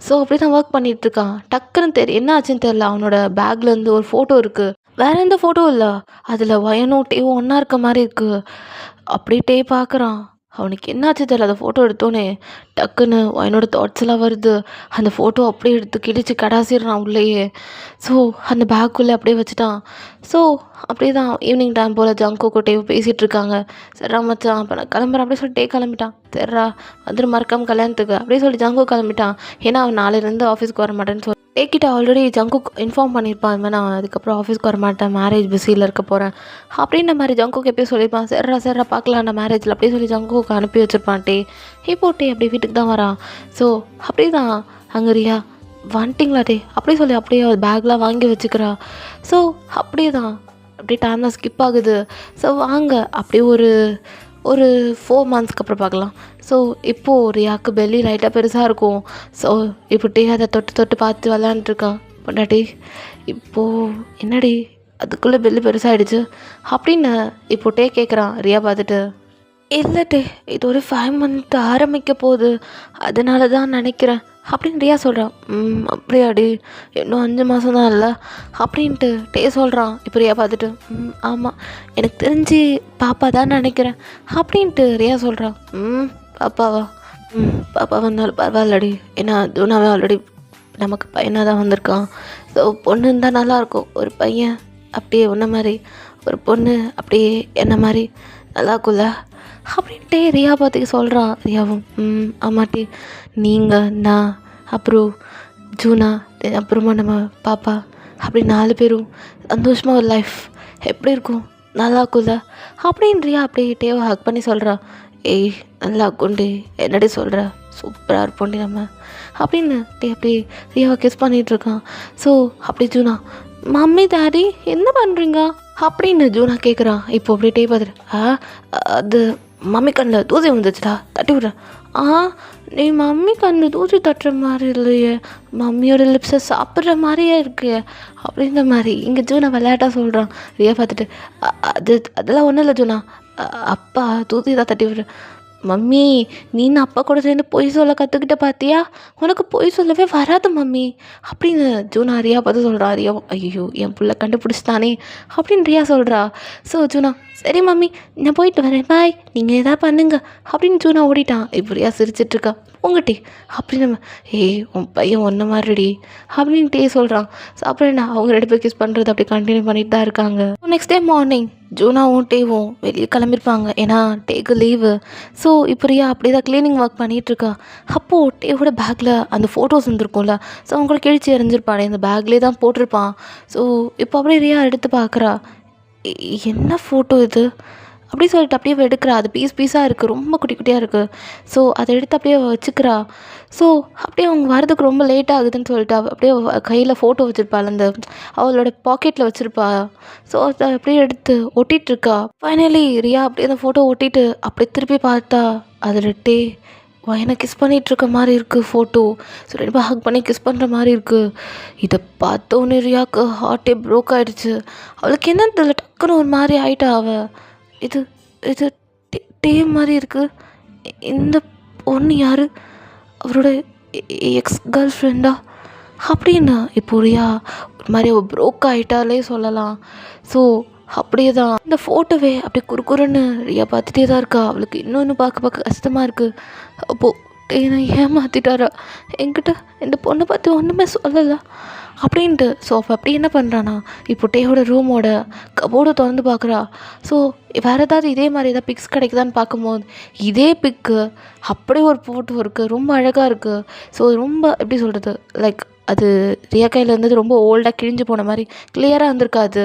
ஸோ அப்படி தான் ஒர்க் பண்ணிகிட்ருக்கான். டக்குன்னு என்ன ஆச்சுன்னு தெரில, அவனோட பேக்லேருந்து ஒரு ஃபோட்டோ இருக்குது, வேற எந்த ஃபோட்டோ இல்லை, அதில் ஒயனும் டேவும் ஒன்றா இருக்க மாதிரி இருக்குது. அப்படியே பார்க்குறான். அவனுக்கு என்னாச்சு தெரியல, அந்த ஃபோட்டோ எடுத்தோன்னே டக்குன்னு என்னோட தாட்ஸ் எல்லாம் வருது. அந்த ஃபோட்டோ அப்படியே எடுத்து கிழிச்சு கடாசிடுறான் உள்ளேயே. ஸோ அந்த பேக்குள்ளே அப்படியே வச்சுட்டான். ஸோ அப்படியே தான் ஈவினிங் டைம் போல் ஜங்குக்கிட்டேயும் பேசிகிட்டு இருக்காங்க. சரிடா மச்சான் இப்போ நான் கிளம்புறேன் அப்படியே சொல்லி கிளம்பிட்டான். சரிடா வந்துட்டு மறக்காமல் கல்யாணத்துக்கு அப்படியே சொல்லி ஜங்கு கிளம்பிட்டான். ஏன்னா அவன் நாளையிலேருந்து ஆஃபீஸ்க்கு வர மாட்டேன்னு சொல்லி டேக்கிட்ட ஆல்ரெடி ஜங்குக் இன்ஃபார்ம் பண்ணியிருப்பான். இந்த மாதிரி நான் அதுக்கப்புறம் ஆஃபீஸ்க்கு வர மாட்டேன், மேரேஜ் பிஸியில் இருக்க போகிறேன் அப்படின்ற மாதிரி ஜங்குக் எப்பயும் சொல்லியிருப்பான். சரிடா பார்க்கலாம் நான் மேரேஜில் அப்படியே சொல்லி ஜங்குக்கு அனுப்பி வச்சுருப்பான். இப்போ அப்படியே வீட்டுக்கு தான் வரான். ஸோ அப்படியே தான் அங்கே ரியா வந்துட்டிங்களா அப்படியே சொல்லி அப்படியே பேக்லாம் வாங்கி வச்சுக்கிறா. ஸோ அப்படியே தான் அப்படியே டைம்லாம் ஸ்கிப் ஆகுது. ஸோ வாங்க அப்படியே ஒரு 4 மந்த்ஸ்க்கு அப்புறம் பார்க்கலாம். ஸோ இப்போது ரியாவுக்கு பெல்லி லைட்டாக பெருசாக இருக்கும். ஸோ இப்போ அதை தொட்டு பார்த்து விளாண்டுருக்கான். பொண்டாட்டி இப்போது என்னடி அதுக்குள்ளே பெல்லி பெருசாகிடுச்சு அப்படின்னு இப்போ கேட்குறான் ரியா பார்த்துட்டு. இல்லை இது ஒரு 5 மந்த் ஆரம்பிக்க போகுது, அதனால தான் நினைக்கிறேன் அப்படின்னு ரியா சொல்கிறான். அப்படியாடி இன்னும் 5 மாதம் தான் இல்லை அப்படின்ட்டு சொல்கிறான். இப்போ ரியா பார்த்துட்டு ஆமாம் எனக்கு தெரிஞ்சு பாப்பா தான் நினைக்கிறேன் அப்படின்ட்டு ரியா சொல்கிறான். பாப்பாவா? பாப்பா வந்தாலும் பரவாயில்லடி, ஏன்னா ஜூனாவே ஆல்ரெடி நமக்கு பையனாக தான் வந்திருக்கான். ஸோ பொண்ணு இருந்தால் நல்லாயிருக்கும், ஒரு பையன் அப்படியே உன்ன மாதிரி, ஒரு பொண்ணு அப்படியே என்ன மாதிரி நல்லா இருக்கும்ல அப்படின்ட்டு ரியா பார்த்துக்கு சொல்கிறான். ரியாவும் ஆமாட்டி, நீங்கள் நான் அப்புறம் ஜூனா அப்புறமா நம்ம பாப்பா அப்படி 4 பேரும் சந்தோஷமாக ஒரு லைஃப் எப்படி இருக்கும், நல்லா இருக்கும்ல அப்படின்னு ரியா அப்படியே ஹக் பண்ணி சொல்கிறா. ஏய் நல்லா இருக்கும்டி, என்னடி சொல்கிற, சூப்பராக இருப்போண்டி நம்ம அப்படின்னு அப்படியே ரியாவை கிஸ் பண்ணிகிட்ருக்கான். ஸோ அப்படி ஜூனா மம்மி டாடி என்ன பண்ணுறீங்க அப்படின்னு ஜூனா கேட்குறான். இப்போ அப்படியே பார்த்துட்டு அது மம்மி கண்ணில் தூசி வந்துச்சுடா தட்டி விட்றேன். நீ மம்மி கண்ணில் தூசி தட்டுற மாதிரி இல்லையே, மம்மியோட லிப்ஸை சாப்பிட்ற மாதிரியே இருக்கு அப்படின்ற மாதிரி இங்கே ஜூனா விளையாட்டாக சொல்கிறான். ரியா பார்த்துட்டு அதெல்லாம் ஒன்றும் இல்லை ஜூனா, அப்பா தூசி தான் தட்டி விட்றேன். மம்மி நீ அப்பா கூட சேர்ந்து பொய் சொல்ல கற்றுக்கிட்ட பார்த்தியா, உனக்கு பொய் சொல்லவே வராது மம்மி அப்படின்னு ஜூனா ரியா பார்த்து சொல்கிறா. ரியா ஐயோ என் பிள்ளை கண்டுபிடிச்சிட்டானே அப்படின்னு ரியா சொல்கிறா. ஸோ ஜூனா சரி மம்மி நான் போயிட்டு வரேன் பாய், நீங்கள் எதாவது பண்ணுங்க அப்படின்னு ஜூனா ஓடிட்டான். இப்போ ரியா சிரிச்சிட்ருக்கா. உங்கட்டி அப்படின்னு உன் பையன் ஒன்றை மாதிரிடி அப்படின்னு சொல்கிறான். ஸோ அப்புறம் என்ன அவங்க 2 பேர் கிஸ் பண்ணுறது அப்படி கண்டினியூ பண்ணிட்டு தான் இருக்காங்க. நெக்ஸ்ட் டே மார்னிங் ஜூனாவும் டேவும் வெளியே கிளம்பியிருப்பாங்க, ஏன்னா டேக்கு லீவு. ஸோ இப்போ ரியா அப்படியே தான் க்ளீனிங் ஒர்க் பண்ணிகிட்ருக்கா. அப்போது டேவோட பேக்கில் அந்த ஃபோட்டோஸ் வந்துருக்கும்ல, ஸோ அவங்கள கிழிச்சி எறிஞ்சிருப்பானே இந்த பேக்லேயே தான் போட்டிருப்பான். ஸோ இப்போ அப்படியே ரியா எடுத்து பார்க்குறா. என்ன ஃபோட்டோ இது அப்படி சொல்லிட்டு அப்படியே எடுக்கிறா. அது பீஸாக இருக்குது, ரொம்ப குட்டியாக இருக்குது. ஸோ அதை எடுத்து அப்படியே வச்சுக்கிறா. ஸோ அப்படியே அவங்க வரதுக்கு ரொம்ப லேட் ஆகுதுன்னு சொல்லிட்டு அப்படியே கையில் ஃபோட்டோ வச்சுருப்பாள், அந்த அவளோட பாக்கெட்டில் வச்சுருப்பா. ஸோ அதை அப்படியே எடுத்து ஒட்டிகிட்ருக்கா. ஃபைனலி ரியா அப்படியே அந்த ஃபோட்டோ ஒட்டிட்டு அப்படியே திருப்பி பார்த்தா அதில் வயனை கிஸ் பண்ணிகிட்ருக்க மாதிரி இருக்குது ஃபோட்டோ. ஸோ 2 பேர் ஹக் பண்ணி கிஸ் பண்ணுற மாதிரி இருக்குது. இதை பார்த்தோன்னே ரியாவுக்கு ஹார்ட்டே ப்ரோக் ஆகிடுச்சு. அவளுக்கு என்னன்னு தெரியல, டக்குன்னு ஒரு மாதிரி ஆகிட்டா அவள். இது இது மாதிரி இருக்குது, இந்த பொண்ணு யார், அவரோட எக்ஸ் கேர்ள் ஃப்ரெண்டா அப்படின்னு இப்போ ரியா ஒரு மாதிரி அவள் ப்ரோக் ஆகிட்டாலே சொல்லலாம். ஸோ அப்படியே தான் இந்த ஃபோட்டோவே அப்படியே குறுக்குறுன்னு ரியா பார்த்துட்டே தான் இருக்கா. அவளுக்கு இன்னொன்று பார்க்க பார்க்க கஷ்டமாக இருக்குது. அப்போது என்னை ஏமாற்றிட்டாரா, என்கிட்ட இந்த பொண்ணை பற்றி ஒன்றுமே சொல்லலை அப்படின்ட்டு. ஸோ அப்போ அப்படி என்ன பண்ணுறானா, இப்போ டேயோட ரூமோட கபோர்டை திறந்து பார்க்குறா. ஸோ வேறு ஏதாவது இதே மாதிரி ஏதாவது பிக்ஸ் கிடைக்குதான்னு பார்க்கும்போது இதே பிக்கு அப்படியே ஒரு ஃபோட்டோ இருக்குது, ரொம்ப அழகாக இருக்குது. ஸோ ரொம்ப எப்படி சொல்கிறது, லைக் அது ரியா கையில் இருந்தது ரொம்ப ஓல்டாக கிழிஞ்சு போன மாதிரி கிளியராக இருந்திருக்காது.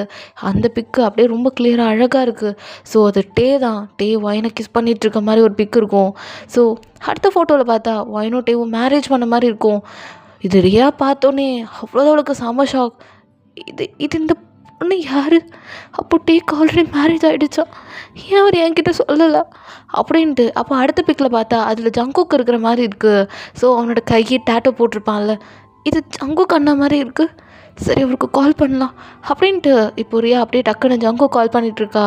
அந்த பிக்கு அப்படியே ரொம்ப கிளியராக அழகாக இருக்குது. ஸோ அது தான் ஒயினை கிஸ் பண்ணிகிட்ருக்க மாதிரி ஒரு பிக் இருக்கும். ஸோ அடுத்த ஃபோட்டோவில் பார்த்தா ஒயினும் டேவும் மேரேஜ் பண்ண மாதிரி இருக்கும். இது ரியா பார்த்தோன்னே அவ்வளோதான் அவளுக்கு செம ஷாக். இது இது இந்த பொண்ணு யார்? அப்போ டேக்கு ஆல்ரெடி மேரேஜ் ஆகிடுச்சா, ஏன் அவர் என்கிட்ட சொல்லலை அப்படின்ட்டு. அப்போ அடுத்த பிக்கில் பார்த்தா அதில் ஜங்குக் இருக்கிற மாதிரி இருக்குது. ஸோ அவனோட கையை டேட்டோ போட்டிருப்பான்ல, இது ஜங்குக் அண்ணா மாதிரி இருக்குது. சரி அவருக்கு கால் பண்ணலாம் அப்படின்ட்டு இப்போ ரியா அப்படியே டக்குன்னு ஜங்குக் கால் பண்ணிகிட்ருக்கா.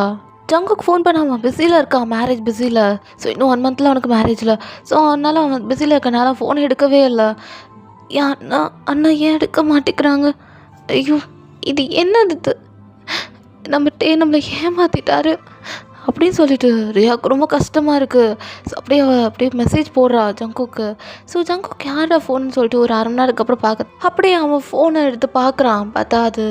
ஜங்குக்கு ஃபோன் பண்ணாமல் பிஸியில் இருக்கான், மேரேஜ் பிஸியில். ஸோ இன்னும் 1 மந்தில் அவனுக்கு மேரேஜில். ஸோ அதனால் அவன் பிஸியில் இருக்கனால ஃபோன் எடுக்கவே இல்லை. ஏன் அண்ணா அண்ணா ஏன் எடுக்க மாட்டேங்கிறாங்க? ஐயோ இது என்னது, நம்மளை ஏமாற்றிட்டாரு அப்படின்னு சொல்லிட்டு ரியாவுக்கு ரொம்ப கஷ்டமாக இருக்குது. ஸோ அப்படியே அப்படியே மெசேஜ் போடுறா ஜங்குக்கு. ஸோ ஜங்குக்கு யாரா ஃபோன்னு சொல்லிட்டு ஒரு 1/2 மணி நேரத்துக்கு அப்புறம் அப்படியே அவன் ஃபோனை எடுத்து பார்க்குறான். பார்த்தா அது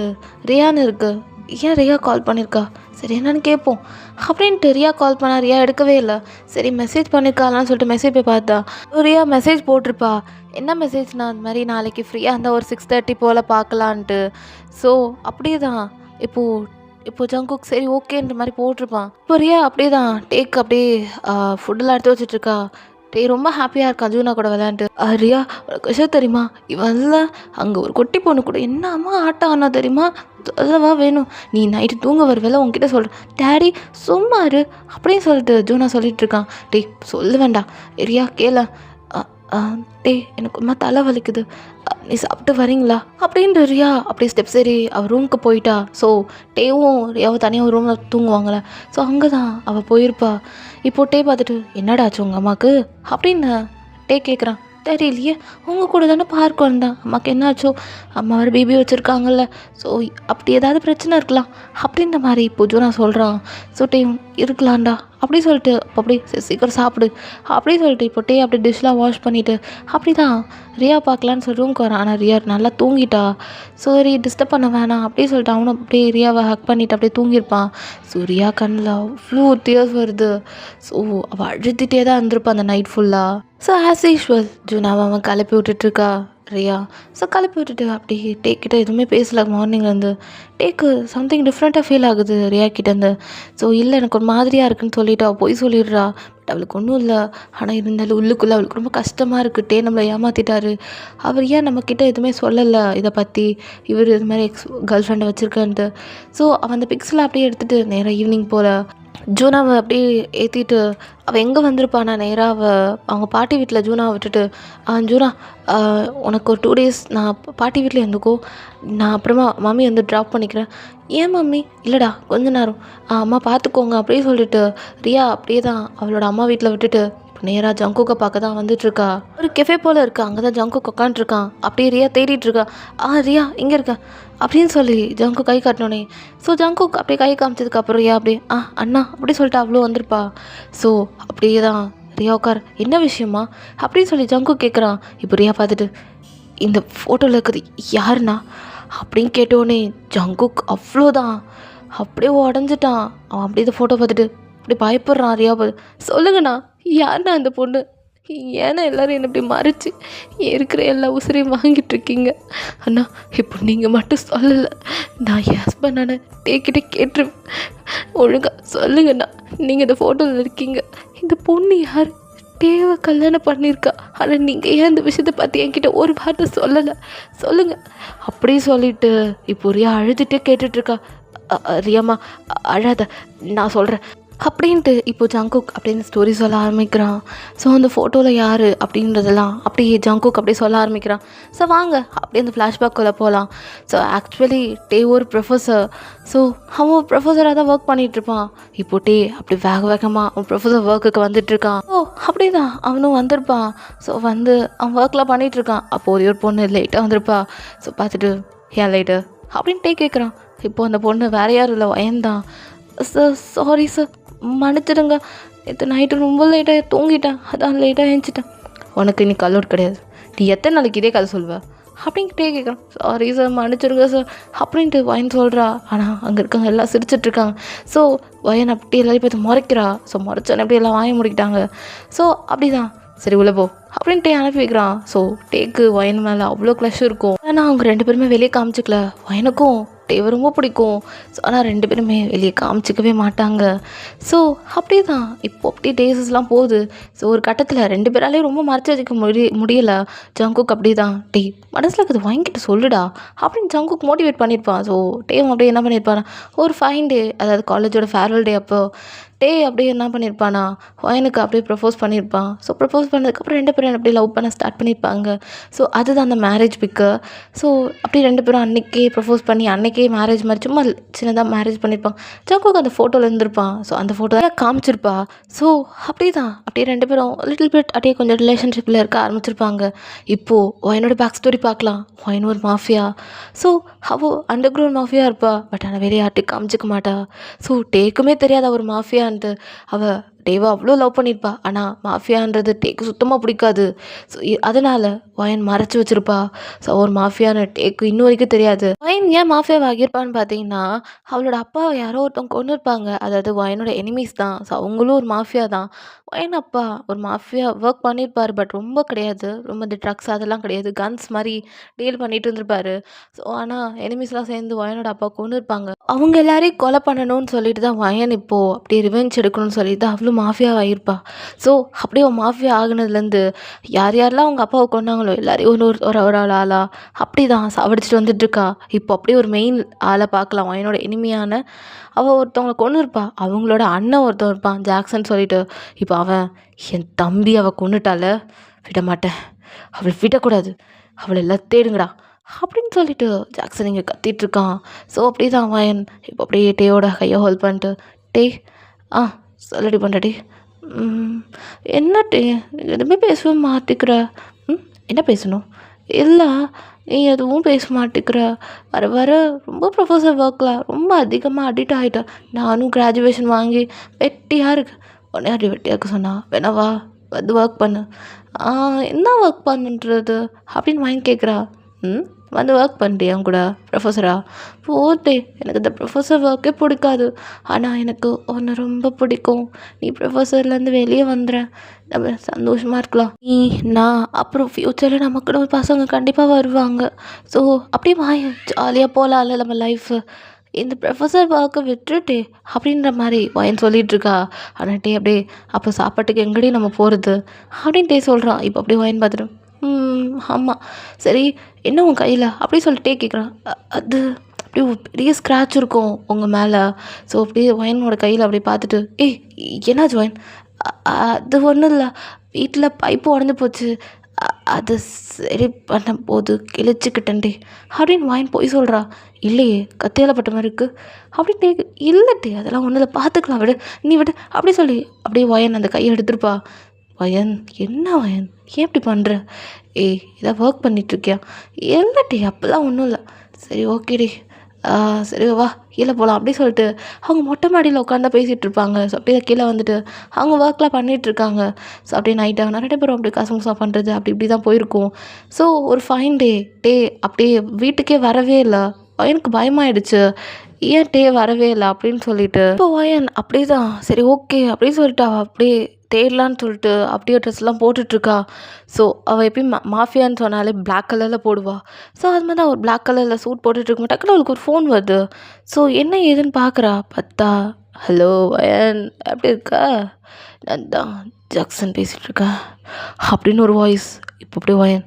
ரியான்னு இருக்குது. ஏன் ரியா கால் பண்ணியிருக்கா, சரி என்னன்னு கேட்போம் அப்படின்ட்டு ரியா கால் பண்ணா. ரியா எடுக்கவே இல்லை. சரி மெசேஜ் பண்ணியிருக்காளான்னு சொல்லிட்டு மெசேஜ் போய் பார்த்தா ரியா மெசேஜ் போட்டிருப்பா. என்ன மெசேஜ்னா, அந்த மாதிரி நாளைக்கு ஃப்ரீயாக இருந்தால் ஒரு 6:30 போல் பார்க்கலான்ட்டு. ஸோ அப்படியே தான் இப்போ ஜங்குக் சரி ஓகேன்ற மாதிரி போட்டிருப்பான். இப்போ ரியா அப்படியே தான் டேக் அப்படியே ஃபுட்டெல்லாம் எடுத்து வச்சுட்ருக்கா. டே ரொம்ப ஹாப்பியாக இருக்கான் ஜூனா கூட விளையாண்டு. ரியா உனக்கு விஷயம் தெரியுமா, இவன்ல அங்கே ஒரு குட்டி பொண்ணு கூட என்ன அம்மா ஆட்டம் ஆனா தெரியுமா, சொல்லவா வேணும், நீ நைட்டு தூங்க வருவேல உங்ககிட்ட சொல்கிறேன். டேடி சும்மா இரு அப்படின்னு சொல்லிட்டு ஜூனா சொல்லிட்டு இருக்கான். டே சொல்ல வேண்டாம் ரியா கேள. டே எனக்கு ரொம்ப தலை வலிக்குது, நீ சாப்பிட்டு வரீங்களா அப்படின்ட்டு ரியா அப்படியே ஸ்டெப் சரி அவள் ரூமுக்கு போயிட்டா. ஸோ டேவும் ரியாவை தனியாக ஒரு ரூமில் தூங்குவாங்களே, ஸோ அங்கே தான் அவள் போயிருப்பா. இப்போ டே பார்த்துட்டு என்னடாச்சு உங்கள் அம்மாவுக்கு அப்படின்னு டே கேட்குறான். தெரியலையே, உங்கள் கூட தானே பார்க்க வந்தான், அம்மாவுக்கு என்னாச்சோ, அம்மா வேறு பேபி வச்சுருக்காங்கல்ல, ஸோ அப்படி ஏதாவது பிரச்சனை இருக்கலாம் அப்படின்ற மாதிரி இப்போ ஜூனா சொல்கிறான். ஸோ டே இருக்கலாம்டா அப்படி சொல்லிட்டு அப்படியே சீக்கிரம் சாப்பிடு அப்படி சொல்லிட்டு இப்போ டே அப்படி டிஷ்லாம் வாஷ் பண்ணிவிட்டு அப்படி தான் ரியா பார்க்கலான்னு சொல்லி ரூம்க்கு வரான். ஆனால் ரியா நல்லா தூங்கிட்டா. சரி டிஸ்டர்ப் பண்ண வேணாம் அப்படி சொல்லிட்டு அவனும் அப்படியே ரியாவை ஹக் பண்ணிவிட்டு அப்படியே தூங்கியிருப்பான். ஸோ ரியா கண்ணில் அவ்வளோ டியர்ஸ் வருது. ஸோ அவள் அழுத்திட்டே தான் இருந்திருப்பான் அந்த நைட் ஃபுல்லாக. ஸோ ஆஸ் யூஷுவல் ஜூனாவை அவன் கிளப்பி விட்டுட்ருக்கா ரியா. ஸோ கிளப்பி விட்டுட்டு அப்படி டேக்கிட்ட எதுவுமே பேசல மார்னிங்லேருந்து. டேக்கு சம்திங் டிஃப்ரெண்ட்டாக ஃபீல் ஆகுது ரியா கிட்டேருந்து. ஸோ இல்லை எனக்கு ஒரு மாதிரியாக இருக்குன்னு சொல்லிட்டு அவள் போய் சொல்லிடுறா. பட் அவளுக்கு ஒன்றும் இல்லை. ஆனால் இருந்தாலும் உள்ளுக்குள்ளே அவளுக்கு ரொம்ப கஷ்டமாக இருக்குது. டே நம்மளை ஏமாற்றிட்டாரு, அவர் ஏன் நம்மக்கிட்ட எதுவுமே சொல்லலை இதை பற்றி, இவர் இது மாதிரி கேர்ள் ஃப்ரெண்டை வச்சுருக்கேன்ட்டு. ஸோ அவன் அந்த பிக்ஸ்லாம் அப்படியே எடுத்துகிட்டு நேராக ஈவினிங் போல் ஜூனாவை அப்படியே ஏற்றிட்டு அவள் எங்கே வந்திருப்பானா நேராக அவங்க பாட்டி வீட்டில் ஜூனாவை விட்டுட்டு, ஜூனா உனக்கு ஒரு 2 days நான் பாட்டி வீட்டில் இருந்துக்கோ, நான் அப்புறமா மம்மி வந்து ட்ராப் பண்ணிக்கிறேன். ஏன் மம்மி? இல்லைடா கொஞ்ச நேரம் அம்மா பார்த்துக்கோங்க அப்படியே சொல்லிட்டு ரியா அப்படியே தான் அவளோட அம்மா வீட்டில் விட்டுட்டு இப்போ நேராக ஜங்குக்கை பார்க்க தான் வந்துட்டுருக்கா. ஒரு கெஃபே போல் இருக்கா, அங்கே தான் ஜங்குக் உட்காந்துருக்கான். அப்படியே ரியா தேடிட்டுருக்கா. ரியா இங்கே இருக்கா அப்படின்னு சொல்லி ஜங்கு கை காட்டினோன்னே ஸோ ஜங்குக் அப்படியே கை காமிச்சதுக்கப்புறம் ரியா அப்படியே அண்ணா அப்படி சொல்லிட்டு அவ்வளோ வந்திருப்பா. ஸோ அப்படியே தான் ரியா உட்கார். என்ன விஷயமா அப்படின்னு சொல்லி ஜங்கு கேட்குறான். இப்போ ரியா பார்த்துட்டு இந்த ஃபோட்டோவில் இருக்குது யாருண்ணா அப்படின்னு கேட்டோடனே ஜங்குக் அவ்வளோதான் அப்படியே உடஞ்சிட்டான். அவன் அப்படியே இந்த ஃபோட்டோ பார்த்துட்டு அப்படி பயப்படுறான். ரியா பார்த்து சொல்லுங்கண்ணா யாருண்ணா அந்த பொண்ணு, ஏன்னா எல்லோரும் என்னை இப்படி மறைச்சி இருக்கிற எல்லா உசுரையும் வாங்கிட்டுருக்கீங்க. அண்ணா இப்போ நீங்கள் மட்டும் சொல்லலை, நான் என் ஹஸ்பண்டான டேக்கிட்ட கேட்டுருவேன், ஒழுங்கா சொல்லுங்கண்ணா நீங்கள் இந்த ஃபோட்டோவில் இருக்கீங்க, இந்த பொண்ணு யார், டேவை கல்யாணம் பண்ணியிருக்கா, ஆனால் நீங்கள் ஏன் இந்த விஷயத்தை பற்றி என்கிட்ட ஒரு வார்த்தை சொல்லலை, சொல்லுங்கள் அப்படியே சொல்லிவிட்டு இப்போ ரியா அழுதுகிட்டே கேட்டுட்ருக்கா. ரியாம்மா அழாத நான் சொல்கிறேன் அப்படின்ட்டு இப்போ ஜங்குக் அப்படின்னு ஸ்டோரி சொல்ல ஆரம்பிக்கிறான். ஸோ அந்த ஃபோட்டோவில் யார் அப்படின்றதெல்லாம் அப்படியே ஜங்குக் அப்படியே சொல்ல ஆரம்பிக்கிறான். ஸோ வாங்க அப்படியே அந்த ஃப்ளாஷ்பேக்குள்ளே போகலாம். ஸோ ஆக்சுவலி டே ஒரு ப்ரொஃபஸர். ஸோ அவன் ப்ரொஃபஸராக தான் ஒர்க் பண்ணிகிட்ருப்பான். இப்போ டே அப்படி வேகமாக அவன் ப்ரொஃபஸர் ஒர்க்குக்கு வந்துட்டுருக்கான். ஸோ அப்படி தான் அவனும் வந்திருப்பான். ஸோ வந்து அவன் ஒர்க்லாம் பண்ணிகிட்ருக்கான். அப்போது ஒரு பொண்ணு லேட்டாக வந்திருப்பா. ஸோ பார்த்துட்டு ஏன் லேட்டு அப்படின்னு டே கேட்குறான். இப்போ அந்த பொண்ணு வேற யாரும் இல்லை, வயன் தான். சார் சாரி சார், மன்னிச்சிடுங்க. நேற்று நைட்டு ரொம்ப லேட்டாக தூங்கிட்டேன், அதான் லேட்டாக எழுந்துச்சிட்டேன். உனக்கு இன்னைக்கு கல்லூட் கிடையாது, நீ எத்தனை நாளைக்கு இதே கதை சொல்வ அப்படின்ட்டே கேட்குறான். சாரி சார் மன்னிச்சிருங்க சார் அப்படின்ட்டு வயன் சொல்கிறா. ஆனால் அங்கே இருக்கவங்க எல்லாம் சிரிச்சிட்ருக்காங்க. ஸோ வயன் அப்படி எல்லாரையும் பார்த்து முறைக்கிறா. ஸோ முறைச்சோன்னே அப்படி எல்லாம் வாய முடிக்கிட்டாங்க. ஸோ அப்படி தான் சரி உள்ள போ அப்படின்ட்டு அனுப்பி வைக்கிறான். ஸோ டேக்கு வயன் மேலே அவ்வளோ க்ளஷ் இருக்கும். ஆனால் அவங்க 2 பேருமே வெளியே காமிச்சிக்கல. வயனுக்கும் டேவை ரொம்ப பிடிக்கும். ஸோ ஆனால் 2 பேருமே வெளியே காமிச்சிக்கவே மாட்டாங்க. ஸோ அப்படியே தான் இப்போ அப்படியே டேஸஸ்லாம் போகுது. ஸோ ஒரு கட்டத்தில் 2 பேராலேயும் ரொம்ப மறைச்சி வச்சுக்க முடியலை. ஜங்குக் அப்படி தான் டே மனசில் இருக்கிறது வாங்கிட்டு சொல்லுடா அப்படின்னு ஜங்குக் மோட்டிவேட் பண்ணியிருப்பான். ஸோ டேவும் அப்படியே என்ன பண்ணியிருப்பான், ஒரு ஃபைன் டே, அதாவது காலேஜோட ஃபேர்வெல் டே அப்போ டே அப்படியே என்ன பண்ணியிருப்பானா வயனுக்கு அப்படியே ப்ரப்போஸ் பண்ணியிருப்பான். ஸோ ப்ரப்போஸ் பண்ணதுக்கப்புறம் 2 பேரும் அப்படியே லவ் பண்ண ஸ்டார்ட் பண்ணியிருப்பாங்க. ஸோ அதுதான் அந்த மேரேஜ் பிக்கு. ஸோ அப்படியே 2 பேரும் அன்றைக்கே ப்ரப்போஸ் பண்ணி அன்றைக்கே மேரேஜ் மாதிரி சும்மா சின்னதாக மேரேஜ் பண்ணியிருப்பாங்க. ஜங்குக்கு அந்த ஃபோட்டோவில் இருந்திருப்பான். ஸோ அந்த ஃபோட்டோ தான் காமிச்சிருப்பா. ஸோ அப்படியே தான் அப்படியே 2 பேரும் லிட்டில் பிட் அப்படியே கொஞ்சம் ரிலேஷன்ஷிப்பில் இருக்க ஆரம்பிச்சிருப்பாங்க. இப்போது வயனோட பேக் ஸ்டோரி பார்க்கலாம். வயன் ஒரு மாஃபியா. ஸோ அவள் அண்டர் கிரவுண்ட் மாஃபியா இருப்பா. பட் ஆனால் வேறு யார்ட்டையும் காமிச்சிக்க மாட்டா. ஸோ டேக்குமே தெரியாத ஒரு மாஃபியான்ட்டு அவள் டேவை அவ்வளோ லவ் பண்ணியிருப்பா. ஆனால் மாஃபியான்றது டேக்கு சுத்தமாக பிடிக்காது. ஸோ அதனால் வயன் மறைச்சி வச்சுருப்பா. ஸோ ஒரு மாஃபியான்னு டேக்கு இன்னும் வரைக்கும் தெரியாது. வயன் ஏன் மாஃபியாவை ஆகியிருப்பான்னு பார்த்தீங்கன்னா, அவளோட அப்பாவை யாரோ ஒருத்தவங்க கொண்டு இருப்பாங்க. அதாவது வயனோட எனிமீஸ் தான். ஸோ அவங்களும் ஒரு மாஃபியா தான். வயன் அப்பா ஒரு மாஃபியா ஒர்க் பண்ணியிருப்பார். பட் ரொம்ப கிடையாது, ரொம்ப இந்த ட்ரக்ஸ் அதெல்லாம் கிடையாது, கன்ஸ் மாதிரி டீல் பண்ணிட்டு இருந்திருப்பாரு. ஸோ ஆனால் எனிமீஸ்லாம் சேர்ந்து வயனோட அப்பா கொண்டு இருப்பாங்க. அவங்க எல்லாரையும் கொலை பண்ணணும்னு சொல்லிட்டு தான் வயன் இப்போது அப்படியே ரிவெஞ்ச் எடுக்கணும்னு சொல்லிட்டு தான் அவ்வளோ மாஃபியா ஆகியிருப்பா. ஸோ அப்படியே அவன் மாஃபியா ஆகுனதுலேருந்து யார் யாரெல்லாம் அவங்க அப்பாவை கொண்டாங்களோ எல்லாரையும் ஒரு ஆளா அப்படி தான் சாவடிச்சிட்டு வந்துட்டுருக்கா. இப்போ அப்படியே ஒரு மெயின் ஆளை பார்க்கலாம். வயனோட இனிமையான அவள் ஒருத்தவங்களை கொண்டு இருப்பா. அவங்களோட அண்ணன் ஒருத்தன் இருப்பான் ஜாக்சன் சொல்லிட்டு. இப்போ அவன் என் தம்பி அவள் கொண்டுட்டால விட மாட்டேன், அவளை விடக்கூடாது, அவளை எல்லாம் தேடுங்கடா அப்படின்னு சொல்லிட்டு ஜாக்சன் இங்கே கத்திகிட்ருக்கான். ஸோ அப்படி தான் வயன் இப்போ அப்படியே டேயோட கையை ஹோல்ட் பண்ணிட்டு டே சொல்லடி பண்ணுறடி என்ன டே எதுவுமே பேசவே மாட்டிக்கிற. என்ன பேசணும்? இல்லை நீ எதுவும் பேச மாட்டேங்கிற. வர வர ரொம்ப ப்ரொஃபஸர் ஒர்க்கில் ரொம்ப அதிகமாக அடிக்ட் ஆகிட்டேன். நானும் கிராஜுவேஷன் வாங்கி வெட்டியாக இருக்கு. உடனே அடி வெட்டியாக்க சொன்னா வேணாவா வந்து ஒர்க் பண்ணு. என்ன ஒர்க் பண்ணுன்றது அப்படின்னு வாங்கி கேட்குறா. வந்து ஒர்க் பண்ணுறியா கூட ப்ரொஃபஸரா? போதே எனக்கு இந்த ப்ரொஃபஸர் ஒர்க்கே பிடிக்காது. ஆனால் எனக்கு ஒன்று ரொம்ப பிடிக்கும். நீ ப்ரொஃபஸர்லேருந்து வெளியே வந்துடுறேன், நம்ம சந்தோஷமாக இருக்கலாம். நீ நான் அப்புறம் ஃப்யூச்சரில் நமக்குன்னு ஒரு பசங்க கண்டிப்பாக வருவாங்க. ஸோ அப்படியே வாங்க ஜாலியாக போகலாம்ல நம்ம லைஃபு. இந்த ப்ரொஃபஸர் ஒர்க்கை விட்டுட்டே அப்படின்ற மாதிரி வயன் சொல்லிகிட்ருக்கா. ஆனால் டே அப்படியே அப்போ சாப்பாட்டுக்கு எங்கடி நம்ம போகிறது அப்படின்னு டே சொல்கிறான். இப்போ அப்படியே வயன் பார்த்துட்டு ஆமாம் சரி என்ன உன் கையில் அப்படி சொல்லிட்டே கேட்குறான். அது அப்படியே ஒரு பெரிய ஸ்க்ராட்ச் இருக்கும் உங்கள் மேலே. ஸோ அப்படியே வயனோட கையில் அப்படியே பார்த்துட்டு என்னாச்சு வயன்? அது ஒன்றும் இல்லை, வீட்டில் பைப்பு உடஞ்சி போச்சு, அது சரி பண்ண போது கிழிச்சிக்கிட்டேன்டே அப்படின்னு வயன் போய் சொல்கிறா. இல்லையே கத்தியால் பட்ட மாதிரி இருக்குது அப்படின்னு இல்லட்டே அதெல்லாம் ஒன்றும் இல்லை, பார்த்துக்கலாம் விடு நீ விடு அப்படி சொல்லி அப்படியே வயன் அந்த கையை எடுத்துருப்பா. வயன் என்ன வயன் ஏன் இப்படி பண்ணுற? இதை ஒர்க் பண்ணிகிட்ருக்கியா? இல்லட்டி அப்போல்லாம் ஒன்றும் இல்லை. சரி ஓகேடி சரி வா கீழே போகலாம் அப்படி சொல்லிட்டு அவங்க மொட்டை மாடியில் உட்காந்து பேசிகிட்டு இருப்பாங்க. ஸோ அப்படியே கீழே வந்துட்டு அவங்க ஒர்க்லாம் பண்ணிகிட்ருக்காங்க. ஸோ அப்படியே நைட் ஆகும் நிறைய பேரும் அப்படியே கசமுசா பண்ணுறது அப்படி இப்படி தான் போயிருக்கும். ஸோ ஒரு ஃபைன் டே அப்படியே வீட்டுக்கே வரவே இல்லை. வயனுக்கு பயமாயிடுச்சு, ஏன் டே வரவே இல்லை அப்படின்னு சொல்லிட்டு. இப்போ வயன் அப்படியே தான் சரி ஓகே அப்படின்னு சொல்லிட்டு அவள் அப்படியே தேடலான்னு சொல்லிட்டு அப்படியே ட்ரெஸ்லாம் போட்டுட்ருக்கா. ஸோ அவள் எப்பயும் மாஃபியான்னு சொன்னாலே பிளாக் கலரில் போடுவாள். ஸோ அது மாதிரி தான் ஒரு பிளாக் கலரில் சூட் போட்டுட்ருக்க டக்குனு அவளுக்கு ஒரு ஃபோன் வருது. ஸோ என்ன ஏதுன்னு பார்க்குறா. பார்த்தா ஹலோ வயன் எப்படி இருக்கா? நான் தான் ஜாக்சன் பேசிகிட்ருக்கேன் அப்படின்னு ஒரு வாய்ஸ். இப்போ அப்படியே வயன்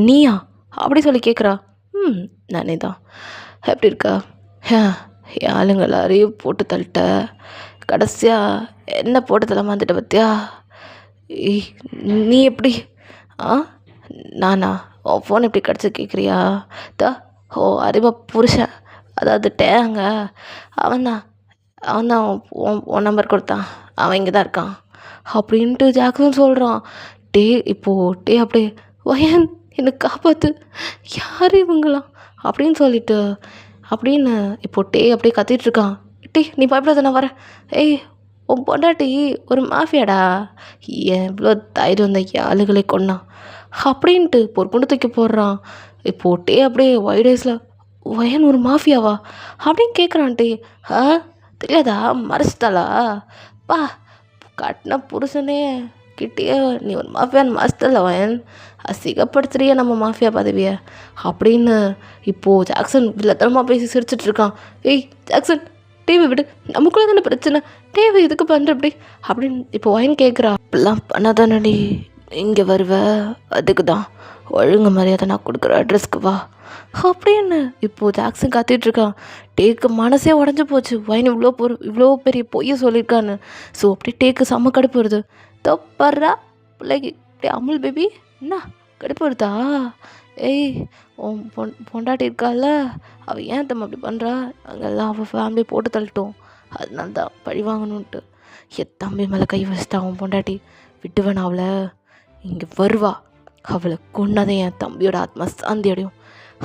நீயா அப்படி சொல்லி கேட்குறா. நானே தான். எப்படி இருக்கா? என் ஆளுங்க எல்லாரையும் போட்டு தள்ளிட்ட, கடைசியாக என்ன போட்டு தள்ள மாந்துட்ட பார்த்தியா? நீ எப்படி? நானா? உன் ஃபோன் எப்படி கிடச்சி கேட்குறியா? அறிவா புருஷன் அதாவது டேங்க அவன்தான் உன் நம்பர் கொடுத்தான், அவன் இங்கே தான் இருக்கான் அப்படின்ட்டு ஜாக்சன் சொல்கிறான். டே அப்படியே வயன் என்னை காப்பாற்று, யார் இவங்களாம் அப்படின்னு சொல்லிட்டு அப்படின்னு இப்போ டே அப்படியே கத்திட்டு இருக்கான். டே நீ பயப்படாத நான் வரேன். ஏய் உன் பொண்டாட்டி ஒரு மாஃபியாடா, எவ்வளோ தைரியம் இந்த ஆளுகளை கொன்னான் அப்படின்ட்டு இப்போ ஒரு குண்டு தூக்கி போடுறான். இப்போ டே அப்படியே ஒயிட் ஐஸில் வயன் ஒரு மாஃபியாவா அப்படின்னு கேட்குறான். டே ஆ தெரியாதா, மறைச்சிட்டாளா பா, கட்டின புருஷனே கிட்டேயே நீ ஒரு மாஃபியான்னு மறைச்சிட்டல வயன், அசிங்கப்படுத்துறிய நம்ம மாஃபியா பதவியை அப்படின்னு இப்போது ஜாக்சன் வில்லத்தனமாக பேசி சிரிச்சிட்டு இருக்கான். ஏய் ஜாக்சன் டிவி விடு, நமக்குள்ளே தானே பிரச்சனை, டிவி எதுக்கு பண்ணுற அப்படி அப்படின்னு இப்போ ஒயன் கேட்குறா. அப்படிலாம் பண்ணாதானடி இங்கே வருவ, அதுக்கு தான் ஒழுங்கு மரியாதை நான் கொடுக்குற அட்ரஸ்க்கு வா அப்படின்னு இப்போது ஜாக்சன் கத்திட்டுருக்கான். டேக்கு மனசே உடஞ்சி போச்சு, ஒயன் இவ்வளோ பெரிய பொய்யை சொல்லியிருக்கான்னு. ஸோ அப்படி டேக்கு செம்ம கடுப்பு வருது. தப்பறா பிள்ளைக்கு டே அமுல் பேபி என்ன கடுப்பு வருதா? ஏய் உன் பொண்டாட்டி இருக்கால, அவள் ஏன் தம்ம அப்படி பண்ணுறா, அங்கெல்லாம் அவள் ஃபேமிலி போட்டு தள்ளிட்டோம், அதனால தான் பழி வாங்கணுன்ட்டு என் தம்பி மேலே கை வச்சிட்டா உன் பொண்டாட்டி, விட்டுவேன் அவளை, இங்கே வருவா, அவளை கொண்டாதான் என் தம்பியோட ஆத்மா சாந்தி அடையும்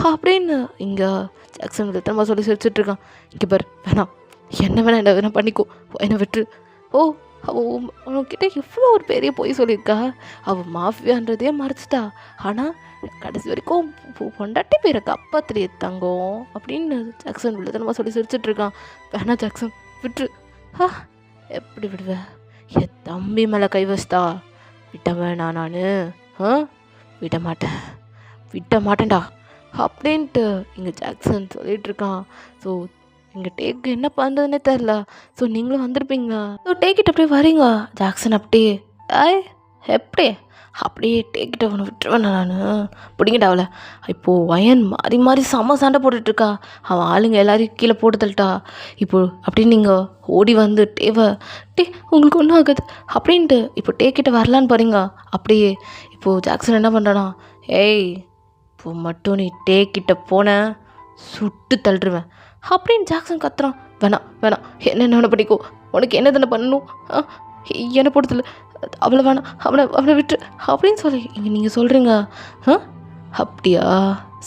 அப்படின்னு இங்கே ஜாக்சன் வில்லத்தனமா சொல்லி சிரிச்சிட்ருக்கான். இங்கே பார் வேணாம், என்ன வேணா பண்ணிக்கோ, என்னை விட்டு. ஓ அவள் உனக்கிட்ட எவ்வளோ ஒரு பெரிய பொய் சொல்லியிருக்கா, அவள் மாஃபியான்றதே மறைச்சிட்டா, ஆனால் கடைசி வரைக்கும் பொண்டாட்டி பேரை காப்பாத்திரியே தங்கம் அப்படின்னு ஜாக்சன் வில்லத்தனமா சொல்லி சிரிச்சிட்ருக்கான். வேணா ஜாக்சன் விட்டுரு. எப்படி விடுவேன், என் தம்பி மேலே கை வச்சிட்டா விட்ட வேணா, நான் விட மாட்டேன்டா அப்படின்ட்டு இங்கே ஜாக்சன் சொல்லிகிட்ருக்கான். ஸோ இங்கே டேக்கு என்ன பண்ணுறதுனே தெரில. ஸோ நீங்களும் வந்திருப்பீங்க, ஸோ டேக்கிட்ட அப்படியே வரீங்க. ஜாக்சன் அப்படியே எப்படி அப்படியே டேக்கிட்ட ஒன்று விட்டுருவேன் நான் பிடிங்கிட்ட அவளை. இப்போது வயன் மாறி மாறி செம்ம சண்டை போட்டுட்ருக்கா, அவன் ஆளுங்க எல்லாரையும் கீழே போட்டு தள்ளிட்டா. இப்போது அப்படின்னு நீங்கள் ஓடி வந்து டே உங்களுக்கு ஒன்றும் ஆகுது அப்படின்ட்டு இப்போ டேக்கிட்ட வரலான்னு போகிறீங்க. அப்படியே இப்போது ஜாக்சன் என்ன பண்ணுறானா, ஏய் இப்போ மட்டும் நீ டேக்கிட்ட போன சுட்டு தள்ளுருவேன் அப்படின்னு ஜாக்சன் கத்துறான். வேணாம் என்ன பண்ணிக்கோ, உனக்கு என்ன தானே பண்ணணும், என்ன போடுறதில்ல, அவளை வேணாம், அவனை விட்டு அப்படின்னு சொல்லி இங்கே நீங்கள் சொல்கிறீங்க. அப்படியா,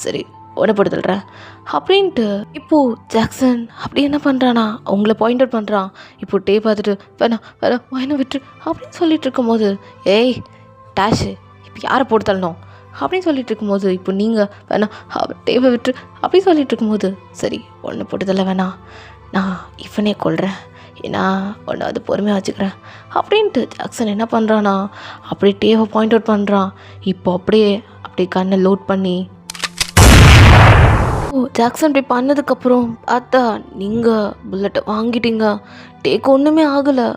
சரி உன போடுதல்றேன் அப்படின்ட்டு இப்போது ஜாக்சன் அப்படி என்ன பண்ணுறானா, அவங்கள பாயிண்ட் அவுட் பண்ணுறான். இப்போது டே பார்த்துட்டு வேணாம் என்ன விட்டு அப்படின்னு சொல்லிட்டு இருக்கும்போது, ஏய் டேஷு இப்போ யாரை போட்டு தள்ளணும் அப்படின்னு சொல்லிட்டு இருக்கும்போது, இப்போ நீங்கள் வேணாம் டேவை விட்டு அப்படி சொல்லிட்டு இருக்கும்போது, சரி ஒன்று போட்டுதல்ல வேணாம், நான் இவனே கொள்கிறேன், ஏன்னா ஒன்று அது பொறுமையாக வச்சுக்கிறேன் அப்படின்ட்டு ஜாக்சன் என்ன பண்ணுறானா, அப்படியே டேவை பாயிண்ட் அவுட் பண்ணுறான். இப்போ அப்படியே கண்ணை லோட் பண்ணி ஜாக்சன் இப்படி பண்ணதுக்கப்புறம் பார்த்தா நீங்கள் புல்லட்டை வாங்கிட்டீங்க, டேக்கு ஒன்றுமே ஆகலை,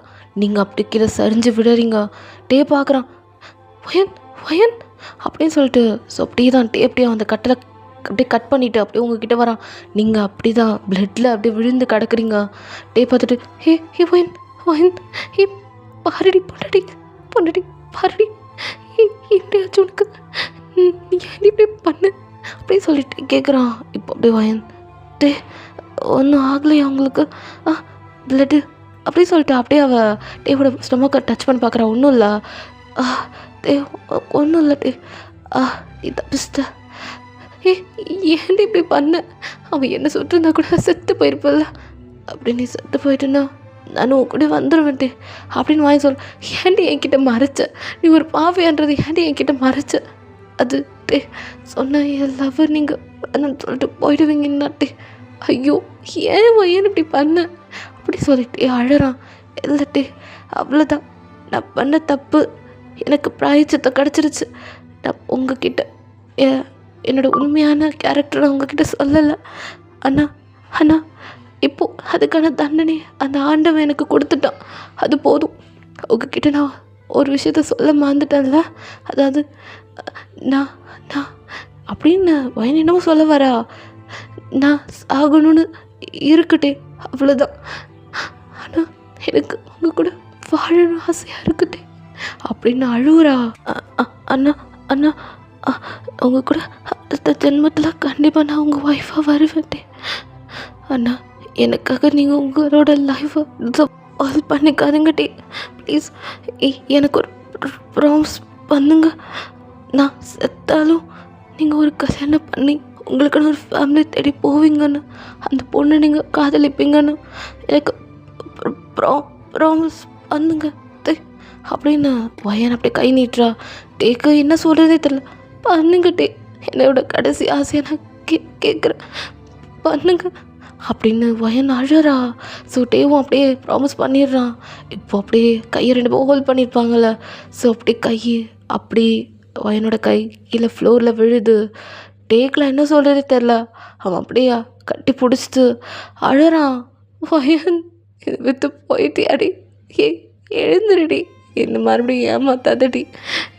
நீங்கள் அப்படி கீழே சரிஞ்சு விடுறீங்க. டே பார்க்குறான், வயன் அப்படின்னு சொல்லிட்டு. ஸோ அப்படியே தான் டே அப்படியே அந்த கட்டில் அப்படியே கட் பண்ணிவிட்டு அப்படியே உங்ககிட்ட வரான். நீங்கள் அப்படி தான் பிளட்டில் அப்படியே விழுந்து கிடக்குறீங்க. டே பார்த்துட்டு ஹே வயன் ஹே பாரடி பொண்டாட்டி பாரடி எப்படியாச்சும் உனக்கு நீ ஏன் இப்படி பண்ணு அப்படின்னு சொல்லிட்டு கேட்குறான். இப்போ அப்படியே வயன் டே ஒன்றும் ஆகலையா அவங்களுக்கு பிளட்டு அப்படி சொல்லிட்டு அப்படியே அவள் டேவோட ஸ்டொமக்கை டச் பண்ணி பார்க்குறா. ஒன்றும் இல்லை டே, ஒன்றும் இல்லை டே, நீ தப்பிச்சிட்ட, ஏன்டி இப்படி பண்ண, அவன் என்ன சுட்டுருந்தா கூட செத்து போயிருப்பல்ல, அப்படி நீ செத்து போயிட்டுன்னா நானும் கூட வந்துடுவேன் டே அப்படின்னு வாங்கி சொல். ஏன்டி என்கிட்ட மறைச்ச, நீ ஒரு பாவையான்றது ஏன்டி என்கிட்ட மறைச்ச, அது டே சொன்ன என் லவ்வர் நீங்கள் சொல்லிட்டு போயிடுவீங்கன்னா டே, ஐயோ ஏன் இப்படி பண்ண அப்படி சொல்லிட்டு அழறான். இல்லை டே அவ்வளோதான், நான் பண்ண தப்பு, எனக்கு பிராயச்சத்தை கிடச்சிருச்சு, நான் உங்ககிட்ட என்னோடய உண்மையான கேரக்டரை உங்ககிட்ட சொல்லலை, அண்ணா இப்போது அதுக்கான தண்டனை அந்த ஆண்டவன் எனக்கு கொடுத்துட்டான், அது போதும். உங்ககிட்ட நான் ஒரு விஷயத்த சொல்ல மறந்துட்டேன்ல, அதாவது நான் அப்படின்னு வயன் என்னமோ சொல்ல வரா, நான் சாகணும்னு இருக்கட்டே அவ்வளோதான், ஆனால் எனக்கு உங்கள் கூட வாழணும் ஆசையாக இருக்கட்டே அப்படின்னு அழுவுறா. அண்ணா உங்கள் கூட அடுத்த ஜென்மத்தில் கண்டிப்பாக நான் உங்கள் ஒய்ஃபாக வருவேன்ட்டே, அண்ணா எனக்காக நீங்கள் உங்களோட லைஃப்பை ஆல் பண்ணிக்காதுங்கட்டே ப்ளீஸ், எனக்கு ஒரு ப்ராமிஸ் பண்ணுங்க, நான் செத்தாலும் நீங்கள் ஒரு கல்யாணம் பண்ணி உங்களுக்குன்னு ஒரு ஃபேமிலி தேடி போவீங்கன்னு, அந்த பொண்ணை நீங்கள் காதலிப்பீங்கன்னு எனக்கு ப்ராமிஸ் பண்ணுங்க டே அப்படின்னு வயன் அப்படியே கை நீட்டுறா. டேக்கு என்ன சொல்கிறதே தெரில. பண்ணுங்க டே, என்னோட கடைசி ஆசையை நான் கேட்குறேன், பண்ணுங்க அப்படின்னு வயன் அழறா. ஸோ டேவும் அப்படியே ப்ராமிஸ் பண்ணிடுறான். இப்போ அப்படியே கையை 2 பேரும் ஹோல்ட் பண்ணியிருப்பாங்கள்ல, ஸோ அப்படியே கை அப்படி வயனோட கை கீழே ஃப்ளோரில் விழுது. டேக்கெலாம் என்ன சொல்கிறதே தெரில. அவன் அப்படியே கட்டி பிடிச்சிட்டு அழறான். வயன் இது விட்டு போயிட்டியாடி, எழுந்துருடி, என்னை மறுபடியும் ஏமாத்தாதடி,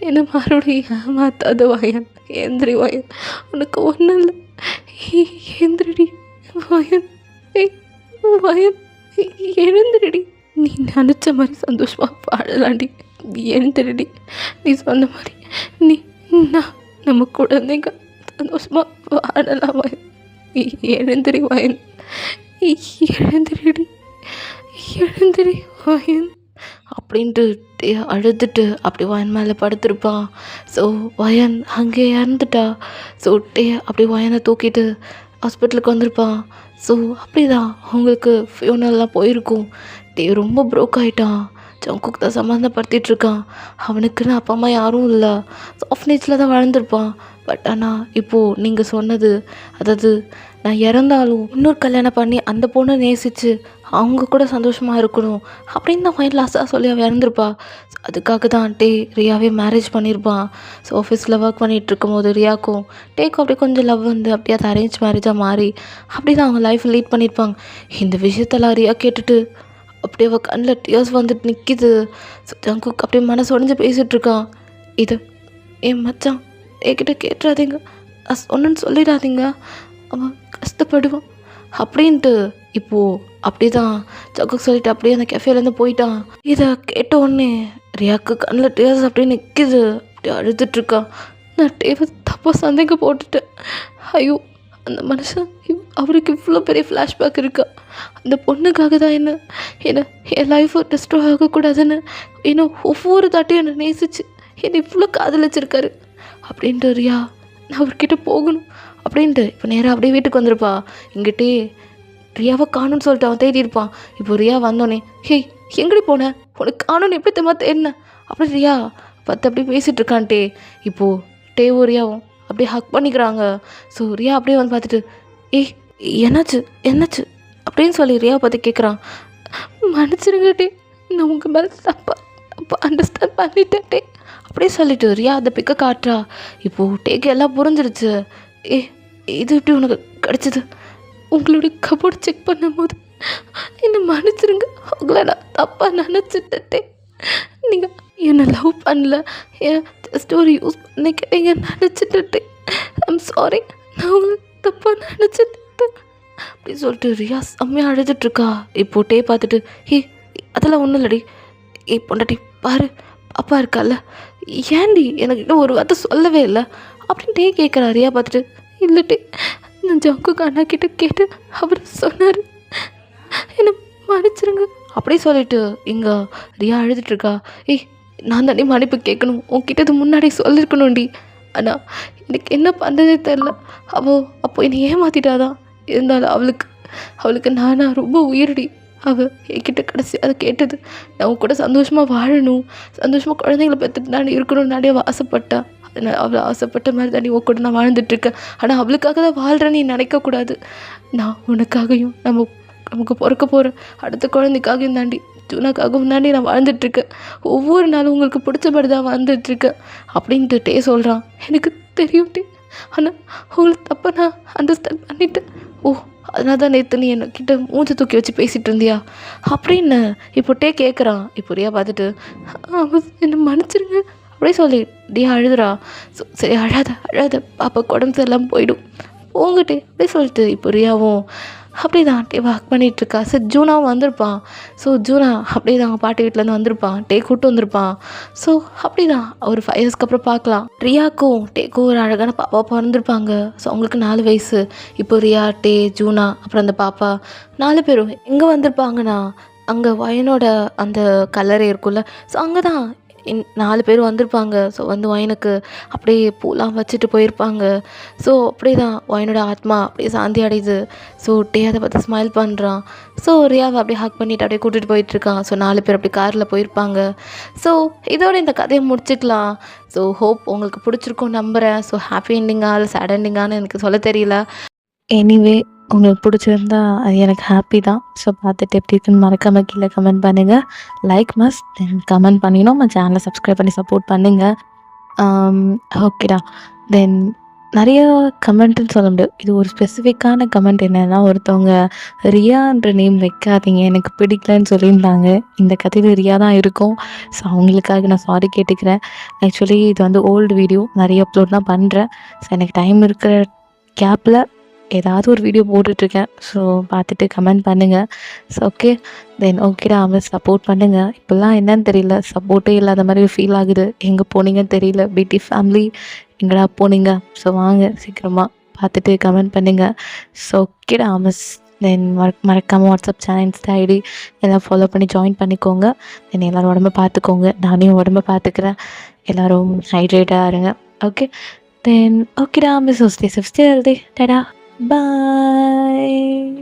என்னை மறுபடியும் ஏமாத்தாத வயன், ஏந்திரி வயன், உனக்கு ஒன்றும் இல்லை, ஏந்திரடி வயன், வயன் எழுந்துருடி, நீ நினச்ச மாதிரி சந்தோஷமாக வாழலாண்டி, எழுந்துருடி, நீ சொன்ன மாதிரி நீ நான் நம்ம குழந்தைங்க சந்தோஷமாக வாழலாம் வயன், எழுந்திரி வயன், எழுந்திரிடி, எழுந்திரி வயன் அப்படின்ட்டு அழுதுட்டு அப்படி வயன் மேலே படுத்திருப்பான். ஸோ வயன் அங்கே இறந்துட்டா. ஸோ அப்படி வயனை தூக்கிட்டு ஹாஸ்பிட்டலுக்கு வந்திருப்பான். ஸோ அப்படி தான் அவங்களுக்கு ஃபியூனல்லாம் போயிருக்கும். ரொம்ப ப்ரோக் ஆகிட்டான். ஜங்குக்கு தான் சம்மந்தப்படுத்திகிட்ருக்கான். அவனுக்குன்னு அப்பா அம்மா யாரும் இல்லை, ஆஃப்னேஜில் தான் வளர்ந்துருப்பான். பட் ஆனால் இப்போது நீங்கள் சொன்னது, அதாவது நான் இறந்தாலும் இன்னொரு கல்யாணம் பண்ணி அந்த பொண்ணை நேசித்து அவங்க கூட சந்தோஷமாக இருக்கணும் அப்படின்னு தான் மைண்ட் லாஸ்ட்டாக சொல்லி அவள் இறந்துருப்பா. அதுக்காக தான் ரியாவே மேரேஜ் பண்ணியிருப்பான். ஸோ ஆஃபீஸில் ஒர்க் பண்ணிகிட்ருக்கும் போது ரியாக்கும் டேக்கும் அப்படியே கொஞ்சம் லவ் வந்து அப்படியே அது அரேஞ்ச் மேரேஜாக மாறி அப்படி தான் அவங்க லைஃப்பை லீட் பண்ணியிருப்பாங்க. இந்த விஷயத்தெல்லாம் ரியா கேட்டுட்டு அப்படியே அவள் கண்ணில் டியர்ஸ் வந்துட்டு நிற்கிது. ஸோ ஜங்குக் அப்படியே மனசு உடஞ்சி பேசிகிட்ருக்கான். இது என் மச்சான் என்கிட்ட கேட்டுறாதீங்க, ஒன்றுன்னு சொல்லிடாதீங்க, அவன் கஷ்டப்படுவான் அப்படின்ட்டு இப்போது அப்படி தான் ஜங்குக் சொல்லிட்டு அப்படியே அந்த கெஃபேலேருந்து போயிட்டான். இதை கேட்ட உடனே ரியாக்கு கண்ணில் டியர்ஸ் அப்படியே நிற்கிது. அப்படியே அழுதுட்ருக்கான். நான் டேவை தப்பாக சந்தேகம் போட்டுட்டேன். ஐயோ, அந்த மனுஷன் அவருக்கு இவ்வளோ பெரிய ஃப்ளாஷ்பேக் இருக்கா. அந்த பொண்ணுக்காக தான் என்ன என் லைஃப்பை டிஸ்ட்ராய் ஆகக்கூடாதுன்னு இன்னும் ஒவ்வொரு தாட்டையும் என்னை நேசிச்சு என்னை இவ்வளோ காதலிச்சிருக்காரு அப்படின்ட்டு ரியா நான் அவர்கிட்ட போகணும் அப்படின்ட்டு இப்போ நேராக அப்படியே வீட்டுக்கு வந்திருப்பா. இங்கிட்டே ரியாவை காணும்னு சொல்லிட்டு அவன் தேடி இருப்பான். இப்போ ரியா வந்தோடனே ஹேய் எங்கடி போனேன், உனக்கு காணும்னு எப்படி தெரியுமா தேடினேன் அப்படி ரியா பார்த்து அப்படியே பேசிகிட்டு இருக்கான்ட்டே. இப்போது டேவும் ரியாவும் அப்படியே ஹக் பண்ணிக்கிறாங்க. ஸோ ரியா அப்படியே வந்து பார்த்துட்டு என்னாச்சு அப்படின்னு சொல்லி ரியாவை பார்த்து கேட்குறான். மன்னிச்சிருங்கட்டே, நான் உங்கள் மேலே தப்பா அண்டர்ஸ்டாண்ட் பண்ணிட்டேன்ட்டே அப்படியே சொல்லிட்டு ரியா அந்த பிக்கை காட்டுறா. இப்போது டேக்கு எல்லாம் புரிஞ்சிருச்சு. இது எப்படி உனக்கு கிடச்சிது, உங்களுடைய கபோர்டு செக் பண்ணும்போது என்னை மன்னிச்சிருங்க, உங்களை நான் தப்பாக நினச்சிட்டே, நீங்கள் என்னை லவ் பண்ணல, என் ஜஸ்ட் ஒரு யூஸ் பண்ணிக்கிட்டீங்க நினச்சிட்டே, ஐம் சாரி, நான் உங்களை தப்பாக நினச்சிட்டேன் அப்படி சொல்லிட்டு ரியா செம்மையாக அழுதுட்ருக்கா. இப்போ டே பார்த்துட்டு அதெல்லாம் ஒன்றும் இல்லடி, பொண்டாட்டி பாரு அப்பா இருக்கால, ஏன்டி எனக்கு இன்னும் ஒரு வார்த்தை சொல்லவே இல்லை அப்படின்னு டே கேட்குறா. ரியா பார்த்துட்டு இல்லட்டே, நான் ஜங்குக்கு அண்ணா கிட்ட கேட்டு அவர் சொன்னார், என்னை மன்னிச்சிருங்க அப்படி சொல்லிட்டு இங்கே ரியா அழுதுட்ருக்கா. நான் தானே மன்னிப்பு கேட்கணும், உன்கிட்ட இது முன்னாடி சொல்லியிருக்கணும்டி, ஆனால் எனக்கு என்ன பண்ணுறதே தெரில. அப்போ என்னை ஏமாற்றிட்டாதான். இருந்தாலும் அவளுக்கு நானா ரொம்ப உயிரடி. அவள் என்கிட்ட கடைசி அதை கேட்டது, நான் உன் கூட சந்தோஷமாக வாழணும், சந்தோஷமாக குழந்தைங்களை பெற்றுட்டு நான் இருக்கணும்னு நானே ஆசைப்பட்டா. அதனால் அவள் ஆசைப்பட்ட மாதிரி தாண்டி உன் கூட நான் வாழ்ந்துட்டுருக்கேன். ஆனால் அவளுக்காக தான் வாழ்கிறேன்னு நீ நினைக்கக்கூடாது. நான் உனக்காகவும் நமக்கு பிறக்க போகிற அடுத்த குழந்தைக்காகவும் தாண்டி ஜூனாக்காகவும் தாண்டி நான் வாழ்ந்துட்டுருக்கேன். ஒவ்வொரு நாளும் உங்களுக்கு பிடிச்சபடி தான் வாழ்ந்துட்டுருக்கேன் அப்படின்ட்டு டே சொல்கிறான். எனக்கு தெரியும் டே, ஆனால் உங்களுக்கு தப்பாக நான் அண்டர்ஸ்டாண்ட் பண்ணிட்டேன். அதனால தான் நேற்று நீ என்கிட்ட மூஞ்சை தூக்கி வச்சு பேசிகிட்டு இருந்தியா அப்படின்னு இப்போ டே கேட்குறான். இப்போ ரியா பார்த்துட்டு என்னை மன்னிச்சிருங்க அப்படியே சொல்லி டியா அழுதுறா. சரி அழாத பாப்பா உடம்பு எல்லாம் போயிடும் போங்கட்டே அப்படியே சொல்லிட்டு இப்போ ரியாவும் அப்படி தான் டே வாக் பண்ணிகிட்ருக்கா. சரி ஜூனாவும் வந்திருப்பான். ஸோ ஜூனா அப்படியே தான் அவங்க பாட்டி வீட்டிலேருந்து வந்திருப்பான். டே கூப்பிட்டு வந்திருப்பான். ஸோ அப்படி தான் ஒரு 5 இயர்ஸ்க்கு அப்புறம் பார்க்கலாம். ரியாக்கும் டேக்கும் ஒரு அழகான பாப்பா பிறந்திருப்பாங்க. ஸோ அவங்களுக்கு 4 வயசு. இப்போ ரியா, டே, ஜூனா அப்புறம் அந்த பாப்பா 4 பேரும் எங்கே வந்திருப்பாங்கன்னா அங்கே வயனோட அந்த கல்லறை இருக்குல்ல, ஸோ அங்கே தான் 4 பேர் வந்திருப்பாங்க. ஸோ வந்து ஒயினுக்கு அப்படியே பூலாம் வச்சுட்டு போயிருப்பாங்க. ஸோ அப்படியே தான் ஒயினோட ஆத்மா அப்படியே சாந்தி அடையுது. ஸோ டே அதை பார்த்து ஸ்மைல் பண்ணுறான். ஸோ ரியாவை அப்படியே ஹக் பண்ணிவிட்டு அப்படியே கூட்டிகிட்டு போயிட்டுருக்கான். ஸோ 4 பேர் அப்படி காரில் போயிருப்பாங்க. ஸோ இதோட இந்த கதையை முடிச்சுக்கலாம். ஸோ ஹோப் உங்களுக்கு பிடிச்சிருக்கும் நம்புகிறேன். ஸோ ஹாப்பி எண்டிங்கா இல்லை சேட் எண்டிங்கான்னு எனக்கு சொல்ல தெரியல. எனிவே உங்களுக்கு பிடிச்சிருந்தா அது எனக்கு ஹாப்பி தான். ஸோ பார்த்துட்டு எப்படி இருக்குன்னு மறக்காமல் கீழே கமெண்ட் பண்ணுங்கள். லைக் மஸ்ட் தென் கமெண்ட் பண்ணினோம். நம்ம சேனலை சப்ஸ்கிரைப் பண்ணி சப்போர்ட் பண்ணுங்கள். ஓகேடா. தென் நிறைய கமெண்ட்டுன்னு சொல்ல முடியாது. இது ஒரு ஸ்பெசிஃபிக்கான கமெண்ட் என்னென்னா, ஒருத்தவங்க ரியான்ற நேம் வைக்காதீங்க எனக்கு பிடிக்கலன்னு சொல்லியிருந்தாங்க. இந்த கதையில் ரியா தான் இருக்கும். ஸோ அவங்களுக்காக நான் சாரி கேட்டுக்கிறேன். ஆக்சுவலி இது வந்து ஓல்டு வீடியோ, நிறைய அப்லோட் தான் பண்ணுறேன். ஸோ எனக்கு டைம் இருக்கிற கேப்பில் ஏதாவது ஒரு வீடியோ போட்டுட்ருக்கேன். ஸோ பார்த்துட்டு கமெண்ட் பண்ணுங்கள். So okay. தென் ஓகேடா, அவன் சப்போர்ட் பண்ணுங்கள். இப்போல்லாம் என்னன்னு தெரியல, சப்போர்ட்டே இல்லாத மாதிரி ஃபீல் ஆகுது. எங்கே போனீங்கன்னு தெரியல. பிடி ஃபேமிலி எங்கடா போனீங்க? ஸோ வாங்க சீக்கிரமாக பார்த்துட்டு கமெண்ட் பண்ணுங்கள். ஸோ ஓகேடா மிஸ். தென் மறக்காமல் வாட்ஸ்அப் சேனல், இன்ஸ்டா ஐடி எல்லாம் ஃபாலோ பண்ணி ஜாயின் பண்ணிக்கோங்க. தென் எல்லோரும் உடம்பை பார்த்துக்கோங்க. நானே உடம்பை பார்த்துக்கிறேன். எல்லோரும் ஹைட்ரேட்டாக இருங்க. Okay. Then okay, miss, stay safe, stay healthy. Ta-da. Bye.